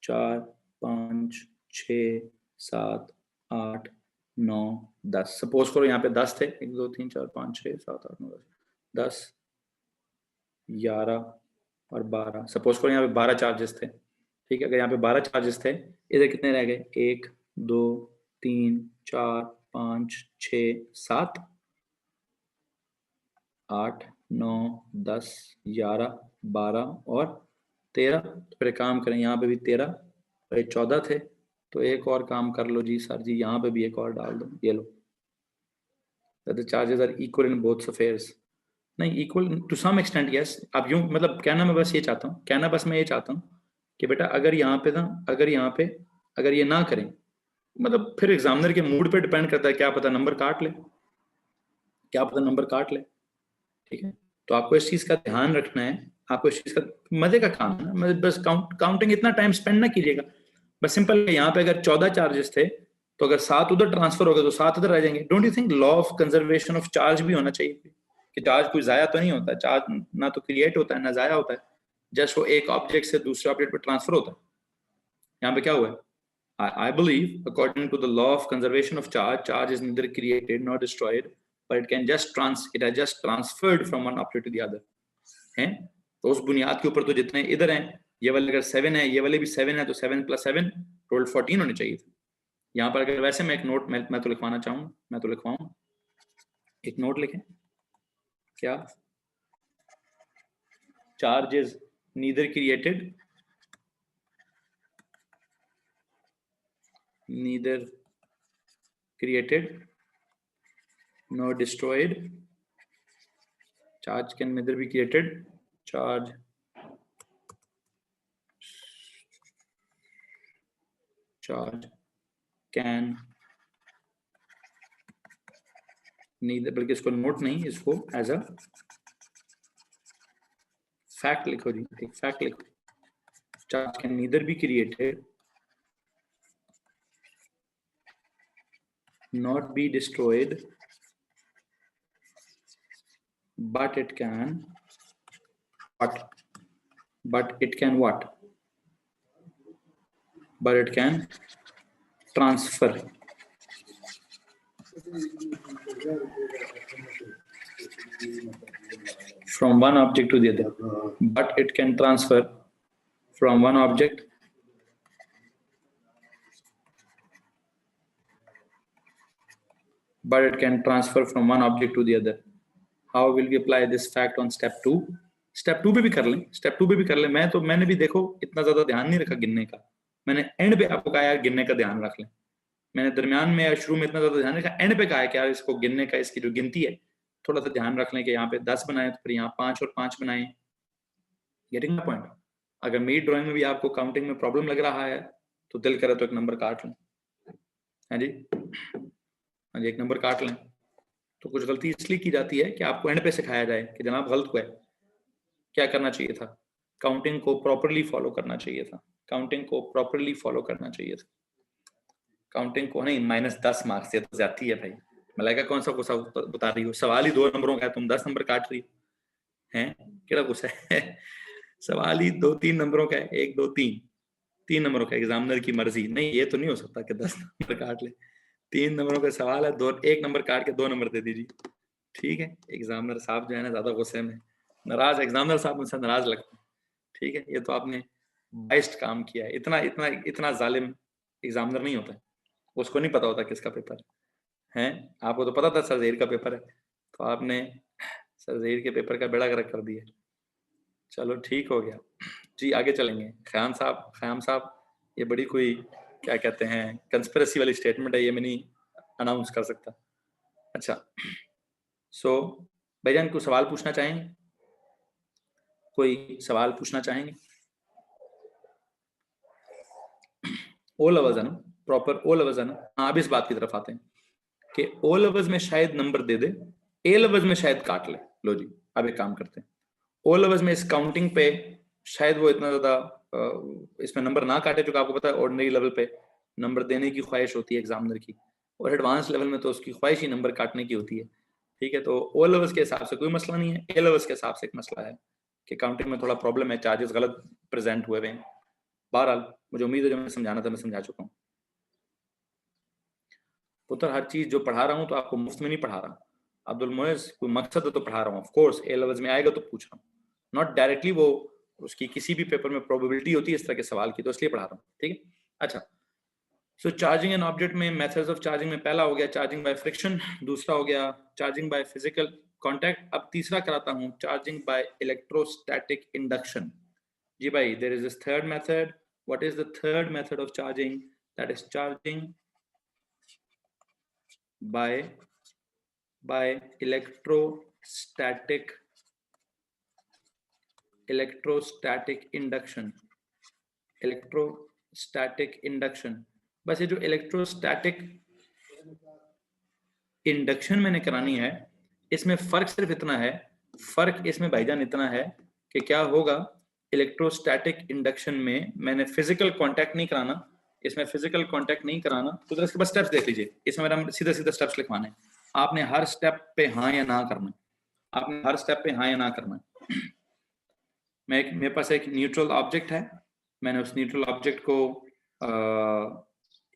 4 5 6 7 8 9 10, सपोज करो यहाँ पे 10 थे, 1 2 3 4 5 6 7 8 9 10 11 और 12, सपोज करो यहाँ पे 12 चार्जेस थे, ठीक है, अगर यहाँ पे 12 चार्जेस थे, इधर कितने रह गए, 1 2 3 4 5 6 7 8 9 10 11 12 और 13, तो फिर काम करें, यहाँ पे भी 13 और ये 14 थे, तो एक और काम कर लो जी सर जी, यहाँ पे भी एक और डाल दो, ये लो, the charges are equal in both spheres, नहीं, equal to some extent yes. अब यूं मतलब कहना मैं बस ये चाहता हूँ, कहना बस मैं ये चाहता हूँ कि बेटा अगर यहाँ पे ना, अगर ये ना करें, मतलब फिर एग्जामिनर के मूड पे डिपेंड करता है, क्या पता नंबर काट ले, क्या पता नंबर काट ले। ठीक है, तो आपको इस चीज का ध्यान रखना है, आपको इस चीज का, मजे का काम है ना, मतलब बस काउंटिंग इतना टाइम स्पेंड ना कीजिएगा। बस सिंपल है, यहाँ पे अगर 14 चार्जेस थे तो अगर 7 उधर ट्रांसफर हो गए तो 7 उधर रह जाएंगे। Don't you think law of conservation of charge भी होना चाहिए कि चार्ज कोई जाया तो नहीं होता, चार्ज ना तो क्रिएट होता है ना जाया होता है, जस्ट वो एक ऑब्जेक्ट से दूसरे ऑब्जेक्ट पर ट्रांसफर होता है। यहाँ पे क्या हुआ है, I believe, according to the law of conservation of charge, charge is neither created nor destroyed, but it has just transferred from one object to the other. हैं? तो उस बुनियाद के ऊपर तो जितने इधर हैं, ये वाले अगर 7 है, ये वाले भी 7 है, तो 7 + 7 टोटल 14 होने चाहिए थे। यहाँ पर अगर वैसे मैं एक नोट मैं तो लिखवाना चाहूँ, मैं तो लिखवाऊँ, एक नोट लिखें, क्या charge is neither created nor destroyed. Charge can neither be created, charge can neither, बल्कि इसको नोट नहीं, इसको एज अ फैक्ट लिखो जी, एक फैक्ट लिखो, charge can neither be created not be destroyed, but it can what? But it can what? But it can transfer from one object to the other. But it can transfer from one object to the other. How will we apply this fact on step 2? Step 2 पे भी कर लें, मैंने भी देखो इतना ज्यादा ध्यान नहीं रखा गिनने का, मैंने एंड पे आपको कहा यार गिनने का ध्यान रख लें। मैंने दरमियान में या शुरू में इतना ज्यादा ध्यान रखा, एंड पे कहा है कि यार इसको गिनने का, इसकी जो गिनती है थोड़ा सा ध्यान रख लें कि यहाँ पे 10 बनाए तो फिर यहाँ 5 और 5 बनाए। Getting my point? अगर मेरी ड्राइंग में भी आपको काउंटिंग में प्रॉब्लम लग रहा है तो दिल करे तो एक नंबर काट लें। हाँ जी, हाँ जी, एक नंबर काट लें। तो कुछ गलती इसलिए की जाती है कि आपको एंड पे सिखाया जाए कि जनाब गलत हुआ है, क्या करना चाहिए था, काउंटिंग को प्रॉपरली फॉलो करना चाहिए था, काउंटिंग को नहीं, -10 मार्क्स से तो ज्यादा है भाई। मलाइका कौन सा गुस्सा बता रही हो, सवाल ही 2 नंबरों का है, तुम 10 नंबर काट रही हो हैं, क्या गुस्सा है? सवाल ही 2-3 नंबरों का है, 1 2 3 नंबरों का, एग्जामिनर की मर्जी। नहीं, ये तो नहीं हो सकता कि 10 नंबर काट ले, 3 नंबरों का सवाल है, 1 नंबर काट के 2 नंबर दे दीजिए। ठीक है, एग्जामिनर साहब जो है ना ज्यादा गुस्से में, नाराज एग्जामिनर साहब मुझसे नाराज लगते हैं। ठीक है, ये तो आपने बेस्ट काम किया है, इतना जालिम एग्जामिनर नहीं होता है, उसको नहीं पता होता किसका पेपर है। आपको तो पता था सर ज़हीर का पेपर है, तो आपने सर ज़हीर के पेपर का बेड़ा गर्क कर दिया। चलो ठीक हो गया जी, आगे चलेंगे। ख़याम साहब, ये बड़ी कोई क्या कहते हैं कंस्पिरेसी वाली स्टेटमेंट है, ये मैं नहीं अनाउंस कर सकता। अच्छा, सो भाईजान कोई सवाल पूछना चाहेंगे? ओ लेवल्स है ना, प्रॉपर ओ लेवल्स है ना। हाँ, अब इस बात की तरफ आते हैं कि ओ लेवल्स में शायद number they they, A levels में शायद काट ले। लो जी, अब एक काम करते हैं, ओ लेवल्स में इस काउंटिंग पे शायद वो इतना ज्यादा इसमें नंबर ना काटे, जो आपको पता है ऑर्डिनरी लेवल पे नंबर देने की ख्वाहिश होती है एग्जामिनर की, और एडवांस लेवल में तो उसकी ख्वाहिश ही नंबर काटने की होती है। ठीक है, तो ओ लेवल्स के हिसाब से कोई मसला नहीं है, ए लेवल्स के हिसाब से एक मसला है कि काउंटिंग में थोड़ा प्रॉब्लम है, चार्जेस गलत प्रेजेंट हुए हैं। बहरहाल मुझे उम्मीद है जो मैं समझाना था मैं समझा चुका हूँ। पुत्र, हर चीज जो पढ़ा रहा हूँ तो आपको मुफ्त में नहीं पढ़ा रहा। अब्दुल मोइज कोई मकसद है तो पढ़ा रहा हूँ, ऑफ कोर्स ए लेवल्स में आएगा तो पूछ रहा हूँ, नॉट डायरेक्टली वो उसकी किसी भी पेपर में प्रोबेबिलिटी होती है इस तरह के सवाल की, तो इसलिए पढ़ा रहा हूँ। ठीक है, अच्छा, सो चार्जिंग एन ऑब्जेक्ट में मेथड्स ऑफ चार्जिंग में पहला हो गया चार्जिंग बाय फ्रिक्शन, दूसरा हो गया चार्जिंग बाय फिजिकल कॉन्टैक्ट। अब तीसरा कराता हूँ चार्जिंग बाय इलेक्ट्रोस्टैटिक इंडक्शन। जी भाई, there is this third method. What is the third method of charging? That is charging by electrostatic electrostatic induction, electrostatic induction. बस ये जो इलेक्ट्रोस्टैटिक इंडक्शन मैंने करानी है, इसमें फर्क सिर्फ इतना है, फर्क इसमें भाईजान इतना है कि क्या होगा, इलेक्ट्रोस्टैटिक इंडक्शन में मैंने फिजिकल कांटेक्ट नहीं कराना, इसमें फिजिकल कांटेक्ट नहीं कराना। तो इसके बस स्टेप्स देख लीजिए, इसमें मेरा सीधा सीधा स्टेप्स लिखवाने हैं। आपने हर स्टेप पे हाँ या ना करना है, आपने हर स्टेप पे हाँ या ना करना है। मेरे पास एक न्यूट्रल ऑब्जेक्ट है, मैंने उस न्यूट्रल ऑब्जेक्ट को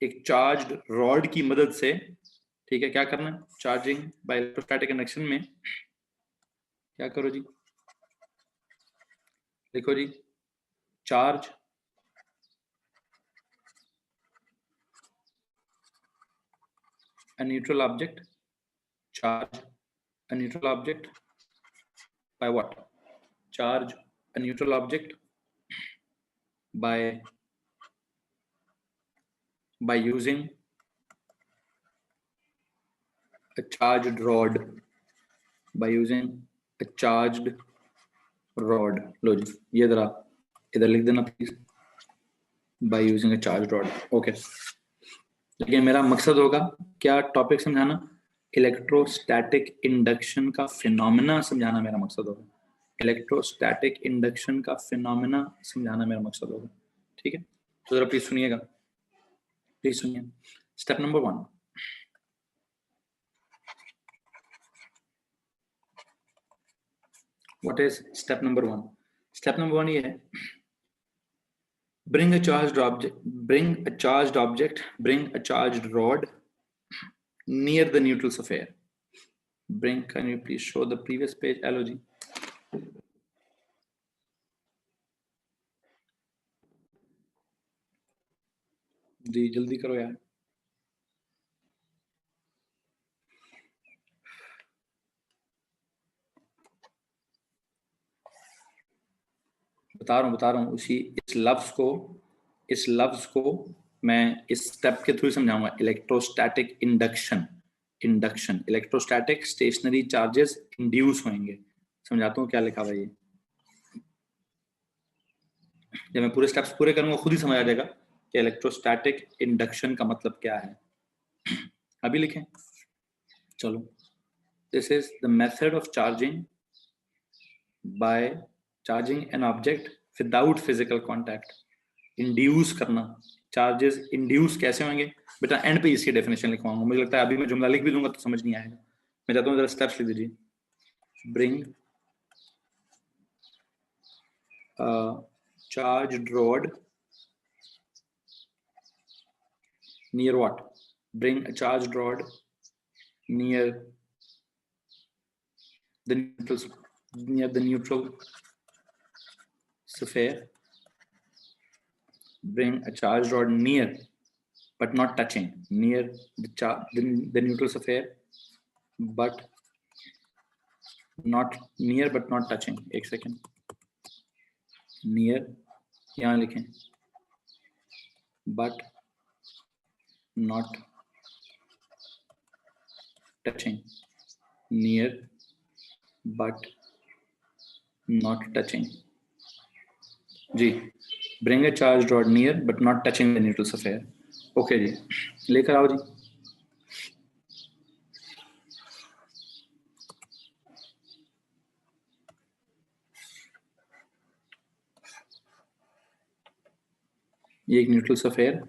एक चार्ज्ड रॉड की मदद से, ठीक है, क्या करना है, चार्जिंग बाय इलेक्ट्रोस्टैटिक इंडक्शन में क्या करो जी, देखो जी, charge a neutral object, charge a neutral object by what? Charge a neutral object by using a charged rod, by using a charged rod। लो जी, ये जरा इधर लिख देना please, by using a charged rod। Okay, लेकिन मेरा मकसद होगा क्या, टॉपिक समझाना, इलेक्ट्रोस्टैटिक इंडक्शन का फिनोमेना समझाना मेरा मकसद होगा, इलेक्ट्रोस्टैटिक इंडक्शन का फिनोमेना समझाना मेरा मकसद होगा। ठीक है, तो जरा प्लीज सुनिएगा, प्लीज सुनिए। Step number 1, what is step number 1? Step number 1 ये है, bring a charged object, bring a charged rod near the neutral sphere। Bring, can you please show the previous page, LOG? जी जल्दी करो यार, बता रहा हूँ उसी इस लफ्ज को मैं इस स्टेप के थ्रू समझाऊंगा, electrostatic induction. Electrostatic stationary charges induce होंगे। समझाता हूँ क्या लिखा हुआ है ये, जब मैं पूरे स्टेप्स पूरे करूंगा खुद ही समझ आ जाएगा कि इलेक्ट्रोस्टैटिक इंडक्शन का मतलब क्या है। अभी लिखें, चलो, this is the method of charging by charging an object without physical contact. Induce करना, चार्जेस इंड्यूस कैसे होंगे बेटा, एंड पे इसकी डेफिनेशन लिखवाऊंगा। मुझे लगता है अभी मैं जुमला लिख भी दूंगा तो समझ नहीं आएगा। मैं चाहता हूँ जरा स्टेप्स लिख दीजिए। Bring charged rod near what? Bring a charged rod near the neutral sphere. Bring a charged rod near but not touching, near the neutral sphere but not near but not touching। एक second, near यहाँ लिखें, but not touching, near but not touching जी। Bring a charged rod near but not touching the neutral sphere। Okay जी, लेकर आओ जी। ये एक neutral sphere,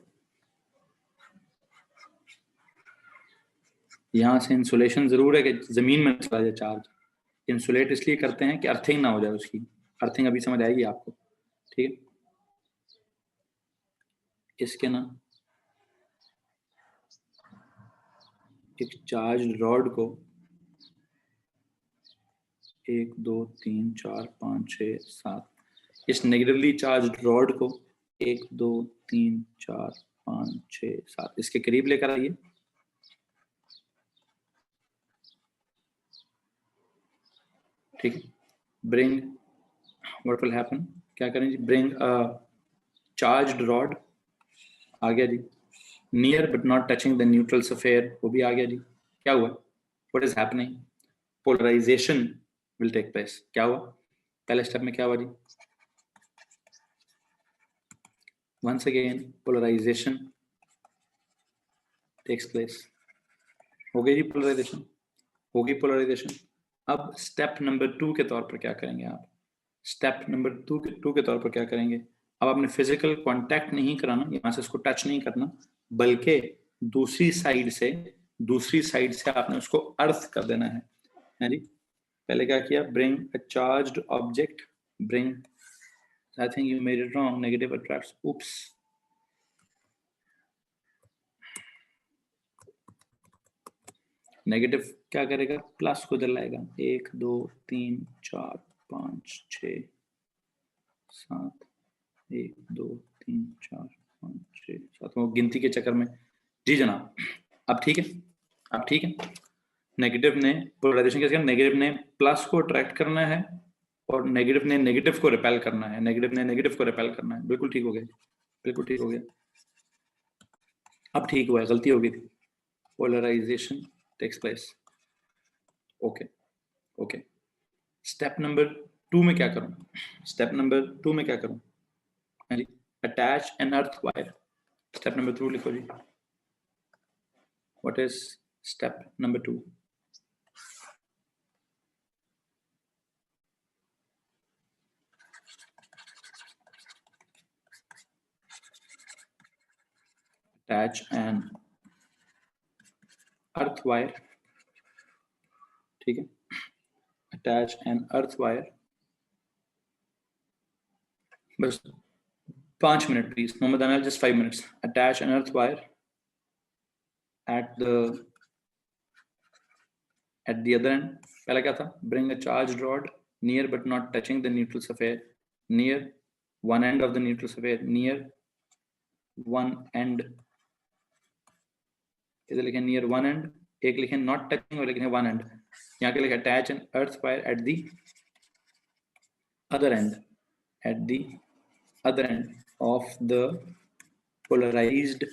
यहाँ से इंसुलेशन जरूर है कि जमीन में चला जाए चार्ज। इंसुलेट इसलिए करते हैं कि अर्थिंग ना हो जाए उसकी, अर्थिंग अभी समझ आएगी आपको, ठीक है। इसके ना एक चार्ज रॉड को 1 2 3 4 5 6 7, इस नेगेटिवली चार्ज रॉड को 1 2 3 4 5 6 7 इसके करीब लेकर आइए। ठीक है, ब्रिंग, व्हाट विल हैपन, क्या करें जी, ब्रिंग अ चार्ज्ड रॉड, आ गया जी। Near but not touching the neutral sphere, वो भी आ गया जी। क्या हुआ, what is happening, polarisation will take place. क्या हुआ, पहले स्टेप में क्या हुआ जी? Once again polarisation takes place. हो गई जी पोलराइजेशन, होगी पोलराइजेशन। अब स्टेप नंबर 2 के तौर पर क्या करेंगे आप? स्टेप नंबर 2 के तौर पर क्या करेंगे? अब आपने फिजिकल कांटेक्ट नहीं कराना, यहाँ से उसको टच नहीं करना, बल्कि दूसरी साइड से आपने उसको अर्थ कर देना है जी। पहले क्या किया? Bring a charged object, bring, I think you made it wrong, negative attracts, oops. Negative क्या करेगा? प्लस को इधर लाएगा, 1 2 3 4 5 6 7, 1 2 3 4 5 6 7, वो गिनती के चक्कर में। जी जनाब, अब ठीक है, अब ठीक है। नेगेटिव ने पोलराइजेशन कैसे? नेगेटिव ने प्लस को अट्रैक्ट करना है और नेगेटिव ने नेगेटिव को रिपेल करना है, नेगेटिव ने नेगेटिव को रिपेल करना है। बिल्कुल ठीक हो गया, बिल्कुल ठीक हो गया। अब ठीक हुआ है, गलती हो गई थी। Polarisation takes place. Okay okay. Step number 2 में क्या करूं? स्टेप नंबर 2 में क्या करूं? हाँ जी, attach an earth wire. Step number 2 लिखो जी। What is step number 2? attach an earth wire, ठीक है, attach an earth wire, बस 5 minute please Mohammad Anal, just 5 minutes. Attach an earth wire at the other end. पहला क्या था? Bring a charged rod near but not touching the neutral sphere, near one end of the neutral sphere, near one end, इधर लिखे near one end, एक लिखे not touching और लिखे one end, यहाँ के लिखे attach an earth wire at the other end, at the other end of the polarized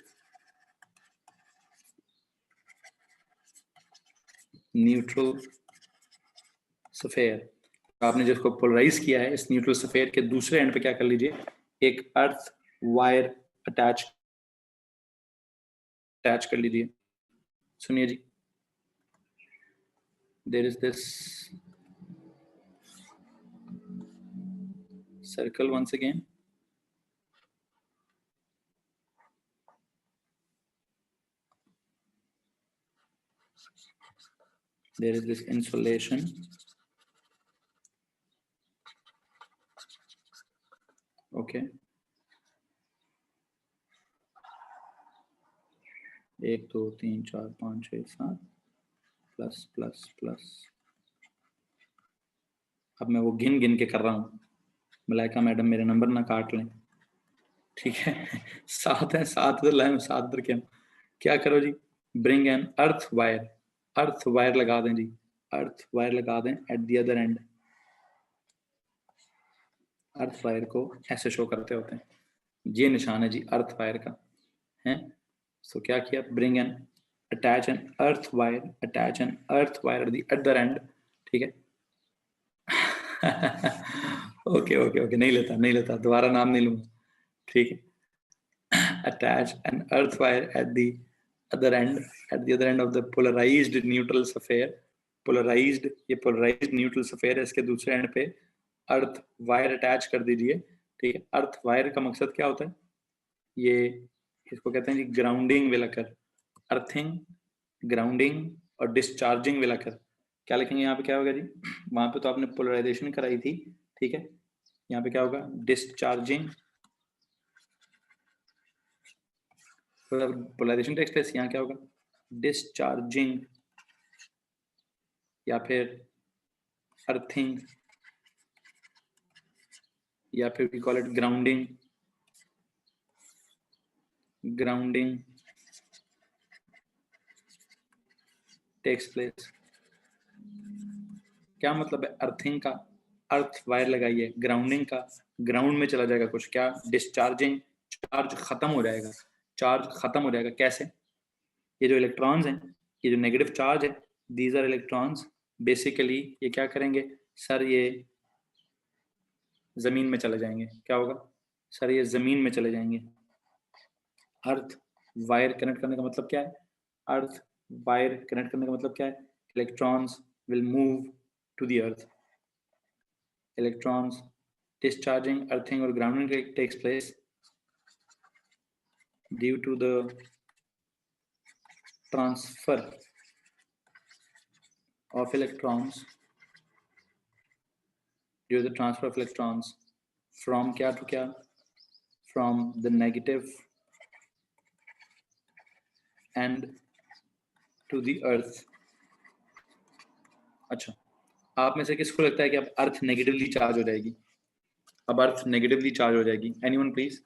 neutral sphere. आपने जिसको पोलराइज किया है, इस न्यूट्रल स्फेयर के दूसरे एंड पे क्या कर लीजिए? एक अर्थ वायर अटैच कर लीजिए। सुनिए जी, there is this circle once again, there is this insulation, okay, 1 2 3 4 5 6 7 plus plus plus. अब मैं वो गिन गिन के कर रहा हूँ, मलाइका मैडम मेरे नंबर ना काट लें, ठीक है। 7 है, 7 इधर लाए, 7 इधर क्या करो जी? ब्रिंग एन अर्थ वायर लगा दें जी, अर्थ वायर लगा दें eight the other and. Earth wire को ऐसे शो करते होते हैं, ये निशान है जी अर्थ वायर का, है। सो क्या किया? Bring an, attach an earth wire at the other end, ठीक है। ओके ओके ओके, नहीं लेता, दोबारा नाम नहीं लूंगा, ठीक है। attach an earth wire at the other end of the polarized neutral sphere. ये polarized neutral sphere है, इसके दूसरे एंड पे अर्थ वायर अटैच कर दीजिए, ठीक है। अर्थ वायर का मकसद क्या होता है? ये इसको कहते हैं जी ग्राउंडिंग विलकर, अर्थिंग, ग्राउंडिंग और डिस्चार्जिंग विलकर। क्या लिखेंगे यहाँ पे? क्या होगा जी? वहां पे तो आपने पोलराइजेशन कराई थी, ठीक है। यहाँ पे क्या होगा? डिस्चार्जिंग, पोलराइजेशन टेक्स्ट प्लेस, यहाँ क्या होगा? डिस्चार्जिंग या फिर अर्थिंग या फिर we call it grounding takes place. क्या मतलब है अर्थिंग का? अर्थ वायर लगाइए, ग्राउंडिंग का ग्राउंड में चला जाएगा कुछ, क्या? डिस्चार्जिंग, चार्ज खत्म हो जाएगा। कैसे? ये जो इलेक्ट्रॉन्स हैं, ये जो नेगेटिव चार्ज है, दीज आर इलेक्ट्रॉन्स, बेसिकली ये क्या करेंगे सर? ये जमीन में चले जाएंगे। क्या होगा सर? ये जमीन में चले जाएंगे। अर्थ वायर कनेक्ट करने का मतलब क्या है? अर्थ वायर कनेक्ट करने का मतलब क्या है? Electrons will move to the earth. Electrons discharging, earthing or grounding takes place due to the transfer of electrons, due to the transfer of electrons from क्या to क्या? From the negative end to the earth। अच्छा, आप में से किसको लगता है कि अब अर्थ नेगेटिवली चार्ज हो जाएगी? अब अर्थ नेगेटिवली चार्ज हो जाएगी? Anyone please?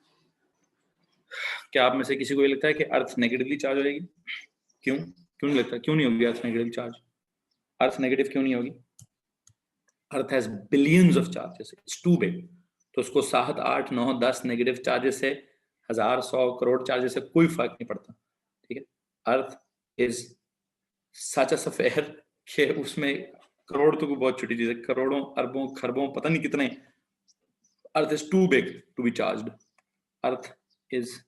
क्या आप में से किसी को ये लगता है कि अर्थ नेगेटिवली चार्ज हो जाएगी? क्यों नहीं लगता? क्यों नहीं होगी earth negative charge? Earth negative क्यों नहीं होगी? Earth has billions of charges, it's too big. तो उसको 7, 8, 9, 10 नेगेटिव चार्जेस से 1000, 100, करोड़ चार्जेस से कोई फर्क नहीं पड़ता। ठीक है, earth is such a affair कि उसमें करोड़ तो बहुत छोटी चीज है, करोड़ों अरबों खरबों पता नहीं कितने। Earth is too big to be charged. Earth is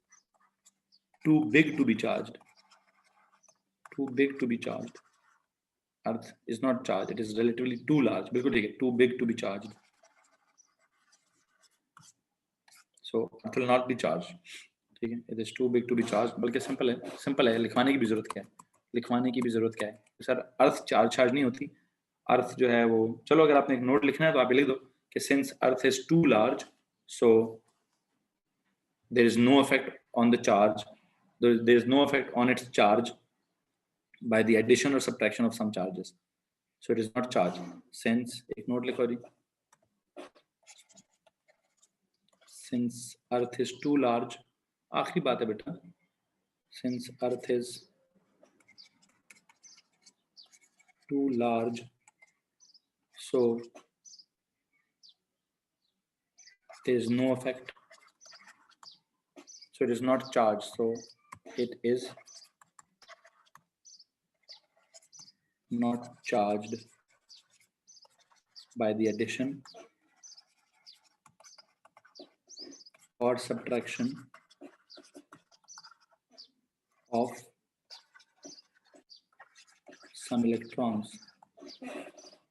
too big to be charged. Too big to be charged. Earth is not charged. It is relatively too large. बिल्कुल ठीक है. Too big to be charged. So Earth will not be charged. ठीक है. It is too big to be charged. बल्कि simple है. लिखवाने की भी जरूरत क्या है? लिखवाने की भी जरूरत क्या है? सर अर्थ चार्ज नहीं होती. अर्थ जो है वो, चलो अगर आपने एक नोट लिखना है तो आप लिख दो कि since Earth is too large, so there is no effect on the charge. There is no effect on its charge by the addition or subtraction of some charges. So it is not charge. Since, एक note लिखो जी, since Earth is too large, आखिरी बात है बेटा, since Earth is too large, so there is no effect. So it is not charged. So it is not charged by the addition or subtraction of some electrons.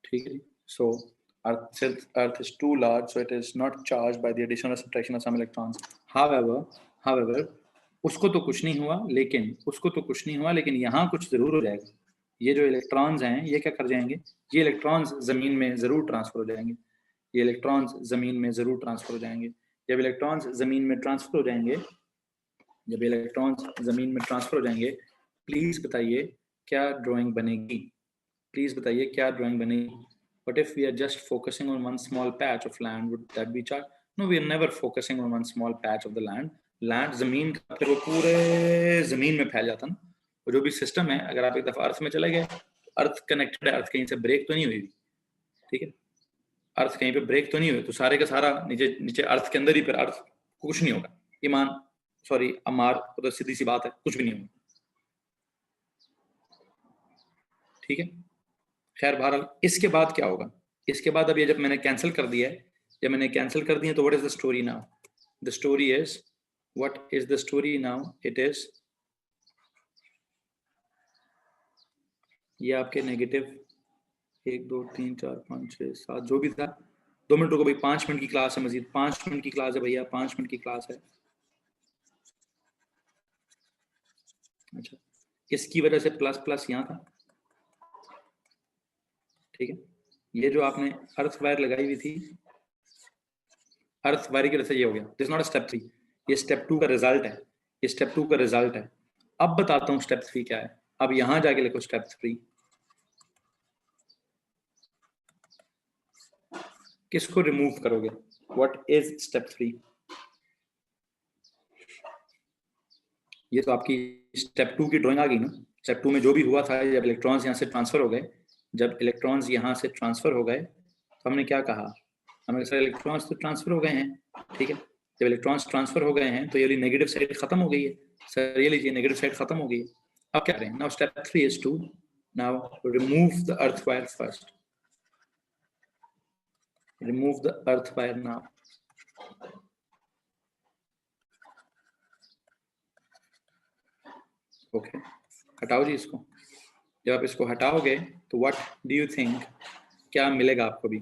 ठीक है. So Earth is too large, so it is not charged by the addition or subtraction of some electrons. However, उसको तो कुछ नहीं हुआ, लेकिन यहाँ कुछ जरूर हो जाएगा. ये जो इलेक्ट्रॉन्स हैं ये क्या कर जाएंगे? ये इलेक्ट्रॉन्स जमीन में जरूर ट्रांसफर हो जाएंगे. जब इलेक्ट्रॉन्स जमीन में ट्रांसफर हो जाएंगे, प्लीज बताइए क्या ड्राइंग बनेगी? What if we are just focusing on one small patch of land? Would that be charged? No, we are never focusing on one small patch of the land. Land जमीन का फिर वो पूरे जमीन में फैल जाता ना. वो जो भी सिस्टम है, अगर आप एक दफा अर्थ में चले गए, अर्थ कनेक्टेड है, अर्थ कहीं से ब्रेक तो नहीं हुई. ठीक है, अर्थ कहीं पे ब्रेक तो नहीं हुई, तो सारे का सारा नीचे अर्थ के अंदर ही फिर अर्थ कुछ नहीं होगा. अमार, तो सीधी सी बात है, कुछ भी नहीं होगा. ठीक है. खैर बहरहाल इसके बाद क्या होगा? इसके बाद अब ये जब मैंने कैंसिल कर दिया है, तो what is the story now? The story is, what is the story now? It is, ये आपके नेगेटिव 1 2 3 4 5 6 7 जो भी था. 2 मिनट रुको भाई, 5 मिनट की क्लास है, मजीद 5 मिनट की क्लास है भैया, 5 मिनट की क्लास है. अच्छा, इसकी वजह से प्लस यहाँ था. ठीक है, ये जो आपने अर्थ वायर लगाई हुई थी, अर्थ वायर की वजह से ये हो गया. दिस नॉट अ स्टेप 3, ये स्टेप 2 का रिजल्ट है. अब बताता हूँ स्टेप 3 क्या है. अब यहां जाके लिखो स्टेप 3. किसको रिमूव करोगे? What is step 3? ये तो आपकी स्टेप 2 की ड्राइंग आ गई ना. स्टेप 2 में जो भी हुआ था, जब इलेक्ट्रॉन्स यहाँ से ट्रांसफर हो गए, तो हमने क्या कहा? हमने कहा इलेक्ट्रॉन्स तो ट्रांसफर हो गए हैं. ठीक है, जब इलेक्ट्रॉन्स ट्रांसफर हो गए हैं तो ये नेगेटिव साइड खत्म हो गई है. सर ये लीजिए, नेगेटिव साइड खत्म हो गई है. अब क्या करें? Now step 3 is to now remove the earth wire first. Remove the earth wire now. Okay, हटाओ जी इसको। जब आप इसको हटाओगे तो व्हाट डू यू थिंक, क्या मिलेगा आपको भी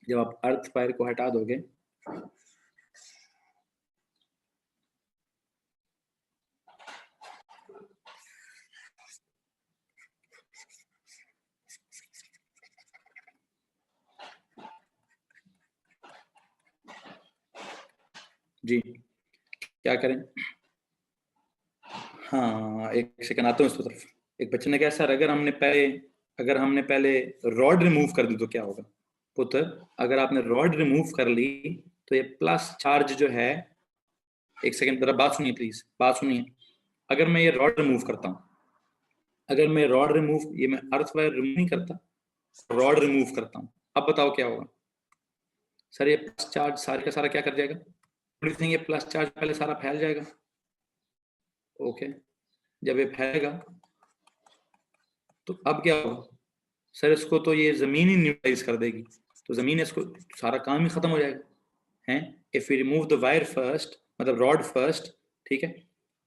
जब आप अर्थ वायर को हटा दोगे? जी, क्या करें? हाँ, एक सेकंड आता हूँ इस तरफ। एक बच्चे ने कहा सर अगर हमने पहले रॉड रिमूव कर दी तो क्या होगा? पुत्र, अगर आपने रॉड रिमूव कर ली तो ये प्लस चार्ज जो है, एक सेकंड जरा बात सुनिए प्लीज, बात सुनिए। अगर मैं ये रॉड रिमूव करता हूँ, अगर मैं रॉड रिमूव, ये मैं अर्थ वायर रिमूव नहीं करता, रॉड रिमूव करता हूँ, अब बताओ क्या होगा? सर ये प्लस चार्ज सारे का सारा क्या कर जाएगा? ये प्लस चार्ज पहले सारा फैल जाएगा। ओके, जब ये फैलेगा तो अब क्या होगा? सर इसको तो ये जमीन ही न्यूट्रलाइज कर देगी, तो जमीन इसको सारा काम ही खत्म हो जाएगा। हैं, if we remove the wire first, मतलब रॉड फर्स्ट, ठीक है,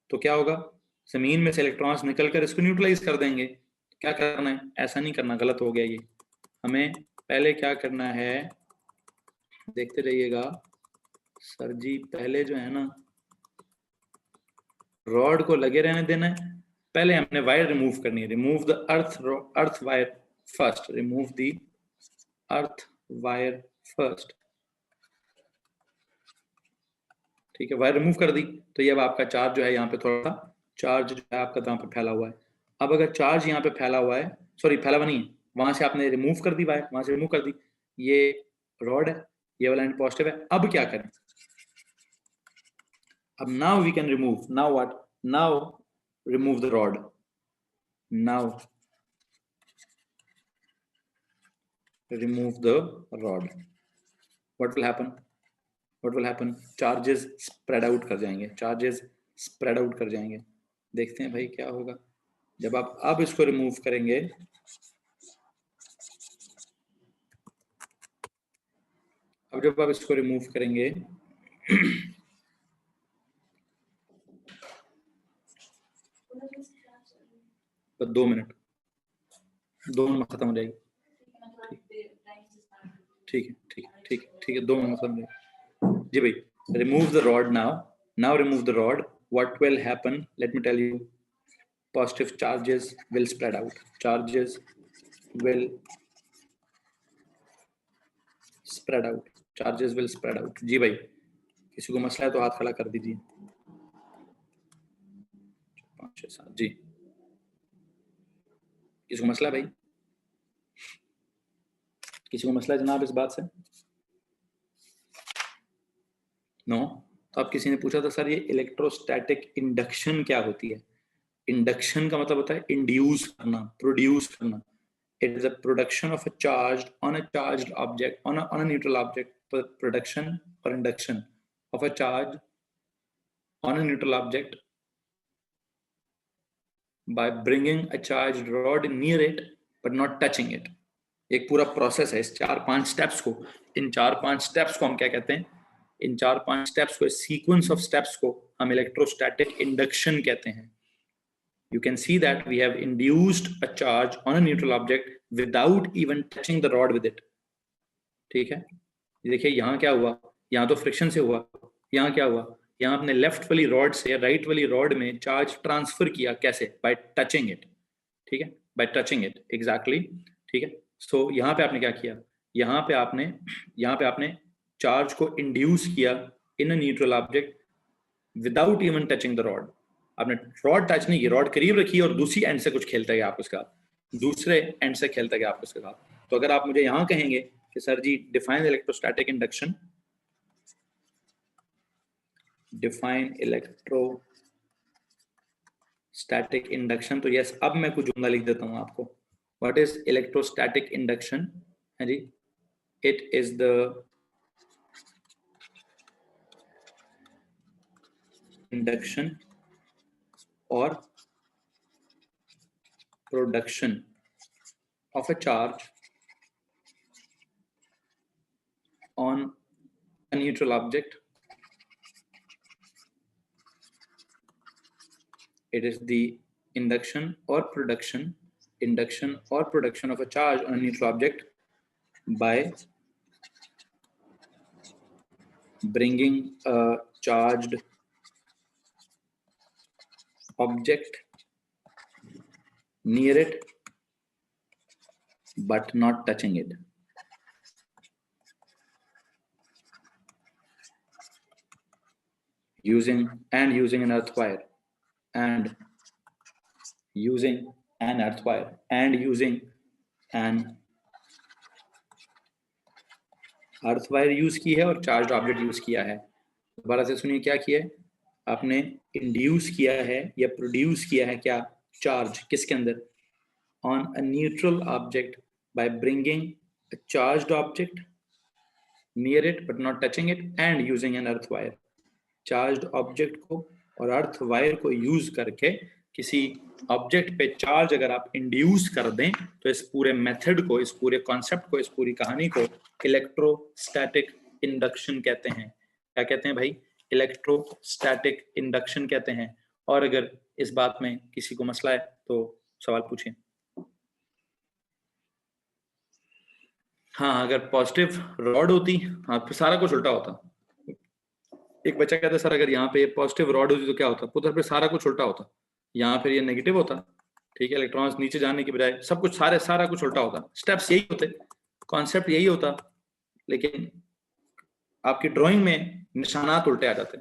तो क्या होगा? जमीन में से इलेक्ट्रॉन्स निकलकर इसको न्यूट्रलाइज कर देंगे। क्या करना है? ऐसा नहीं करना, गलत हो गया ये। हमें पहले क्या करना है, देखते रहिएगा सर जी। पहले जो है ना, रॉड को लगे रहने देना है, पहले हमने वायर रिमूव करनी है। Remove the earth wire first, remove the earth wire first, ठीक है, वायर रिमूव कर दी। तो ये अब आपका चार्ज जो है यहाँ पे थोड़ा चार्ज जो है आपका यहाँ पे फैला हुआ है। अब अगर चार्ज यहाँ पे फैला हुआ है, सॉरी फैला हुआ नहीं है, वहां से आपने रिमूव कर दी वायर, वहां से रिमूव कर दी, ये रॉड है, ये वाला एंड पॉजिटिव है। अब क्या करें? अब now we can remove, now what, now remove the rod, now remove the rod, what will happen? What will happen? Charges spread out कर जाएंगे, charges spread out कर जाएंगे। देखते हैं भाई क्या होगा जब आप अब इसको रिमूव करेंगे। अब जब आप इसको रिमूव करेंगे तो 2 मिनट, 2 मिनट में खत्म हो जाएगी। ठीक है, ठीक है, ठीक है, ठीक है, 2 मिनट में खत्म हो जाएगी जी भाई। Remove the rod now, now remove the rod, what will happen? Let me tell you, positive charges will spread out, charges will spread out, charges will spread out। जी भाई, किसी को मसला है तो हाथ खड़ा कर दीजिए। 5 6 7 जी, किसी को मसला है भाई? किसी को मसला है जनाब इस बात से? नो? तो अब किसी ने पूछा था सर ये इलेक्ट्रोस्टैटिक इंडक्शन क्या होती है? इंडक्शन का मतलब होता है इंड्यूस करना, प्रोड्यूस करना। It is a production of a charged on a charged object on a neutral object, production or induction of a charge on a neutral object by bringing a charged rod near it but not touching it। एक पूरा process है इस 4-5 steps को, इन 4-5 steps को हम क्या कहते हैं? इन 4-5 स्टेप्स को, सीक्वेंस ऑफ स्टेप्स को हम इलेक्ट्रोस्टैटिक इंडक्शन कहते हैं। You can see that we have induced a charge on a neutral object without even touching the rod with it। ठीक है, देखिए यहाँ क्या हुआ, यहाँ तो फ्रिक्शन से हुआ, यहाँ क्या हुआ, यहाँ आपने लेफ्ट वाली रॉड से राइट वाली रॉड में चार्ज ट्रांसफर किया, कैसे? बाय टचिंग इट, ठीक है, बाय टचिंग इट, एग्जैक्टली, ठीक है। सो यहाँ पे आपने क्या किया, यहाँ पे आपने चार्ज को इंड्यूस किया in a neutral object without even touching the rod. आपने रॉड टच नहीं की, रॉड करीब रखी और दूसरी एंड से कुछ खेलता गया आप उसका, दूसरे एंड से खेलता गया आप उसके साथ। तो अगर आप मुझे यहाँ कहेंगे कि सर जी define electrostatic induction, define electrostatic induction, तो यस, अब मैं कुछ जुमला लिख देता हूँ आपको। What is electrostatic induction? है जी, इट इज द इंडक्शन और production of a charge on a neutral object. It is the induction or production of a charge on a neutral object by bringing a charged object near it but not touching it. Using an earth wire and using an earth wire use की है और charge object use किया है। दोबारा से सुनिए, क्या किया है आपने? इंड्यूस किया है या प्रोड्यूस किया है क्या? चार्ज किसके अंदर? On a neutral object by bringing a charged object near it but not touching it and using an earth wire. Charged object को और अर्थ वायर को यूज करके किसी ऑब्जेक्ट पे चार्ज अगर आप इंड्यूस कर दें तो इस पूरे मेथड को, इस पूरे कॉन्सेप्ट को, इस पूरी कहानी को इलेक्ट्रोस्टैटिक इंडक्शन कहते हैं। क्या कहते हैं भाई? इलेक्ट्रोस्टैटिक इंडक्शन कहते हैं। और अगर इस बात में किसी को मसला है तो सवाल पूछिए। हाँ, अगर पॉजिटिव रॉड होती, हाँ, फिर सारा कुछ उल्टा होता। एक बच्चा कहता है सर अगर यहाँ पे पॉजिटिव रॉड होती तो क्या होता? उधर पे सारा कुछ उल्टा होता, यहाँ फिर ये नेगेटिव होता। ठीक है, इलेक्ट्रॉन्स नीचे जाने की बजाय सब कुछ सारा कुछ उल्टा होता। स्टेप्स यही होते, कॉन्सेप्ट यही होता, लेकिन आपकी ड्राइंग में निशानात उल्टे आ जाते,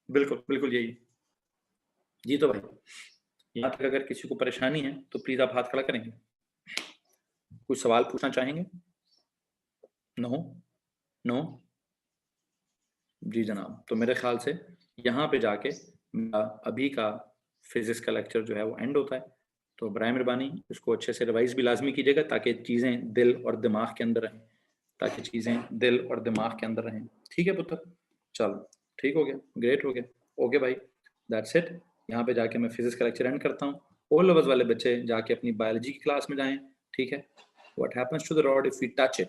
बिल्कुल बिल्कुल यही जी। तो भाई यहाँ तक अगर किसी को परेशानी है तो प्लीज आप हाथ खड़ा करेंगे। कुछ सवाल पूछना चाहेंगे? नो जी जनाब। तो मेरे ख्याल से यहाँ पे जाके अभी का फिजिक्स का लेक्चर जो है वो एंड होता है। तो बराए मेहरबानी उसको अच्छे से रिवाइज भी लाजमी कीजिएगा ताकि चीज़ें दिल और दिमाग के अंदर रहें, ठीक है पुत्र? चलो ठीक हो गया, ग्रेट हो गया। ओके भाई, दैट्स इट। यहाँ पे जाके मैं फिजिक्स का लेक्चर एंड करता हूँ। ऑल लेवल्स वाले बच्चे जाके अपनी बायोलॉजी की क्लास में जाएं। ठीक है, what happens to the rod if we touch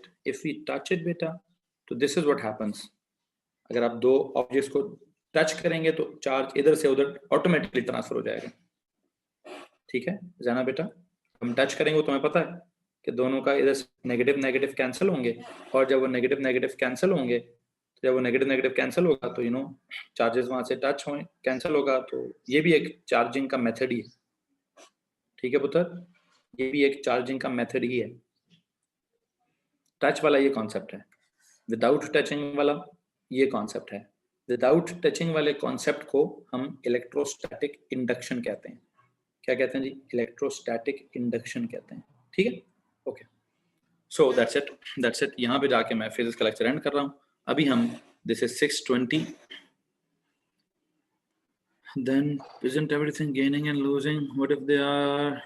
it बेटा, तो दिस इज व्हाट हैपन्स। अगर आप दो ऑब्जेक्ट्स को टच करेंगे तो चार्ज इधर से उधर ऑटोमेटिकली ट्रांसफर हो जाएगा। ठीक है जाना बेटा, हम टच करेंगे तो हमें पता है कि दोनों का इधर से नेगेटिव कैंसिल होंगे, और जब वो नेगेटिव कैंसिल होंगे, तो जब वो नेगेटिव कैंसिल होगा तो चार्जेस वहां से टच हों कैंसिल होगा। तो ये भी एक चार्जिंग का मेथड ही है। ठीक है पुत्र, ये भी एक चार्जिंग का मेथड ही है। टच वाला ये कॉन्सेप्ट है, विदाउट टचिंग वाला ये कॉन्सेप्ट है। विदाउट टचिंग वाले कॉन्सेप्ट को हम इलेक्ट्रोस्टैटिक इंडक्शन कहते हैं। क्या कहते हैं जी? इलेक्ट्रोस्टैटिक इंडक्शन कहते हैं। ठीक है, ओके। So that's it. यहाँ पे जाके मैं फिजिक्स का लेक्चर एंड कर रहा हूँ। अभी हम this is 6:20। Then isn't everything gaining and losing? What if they are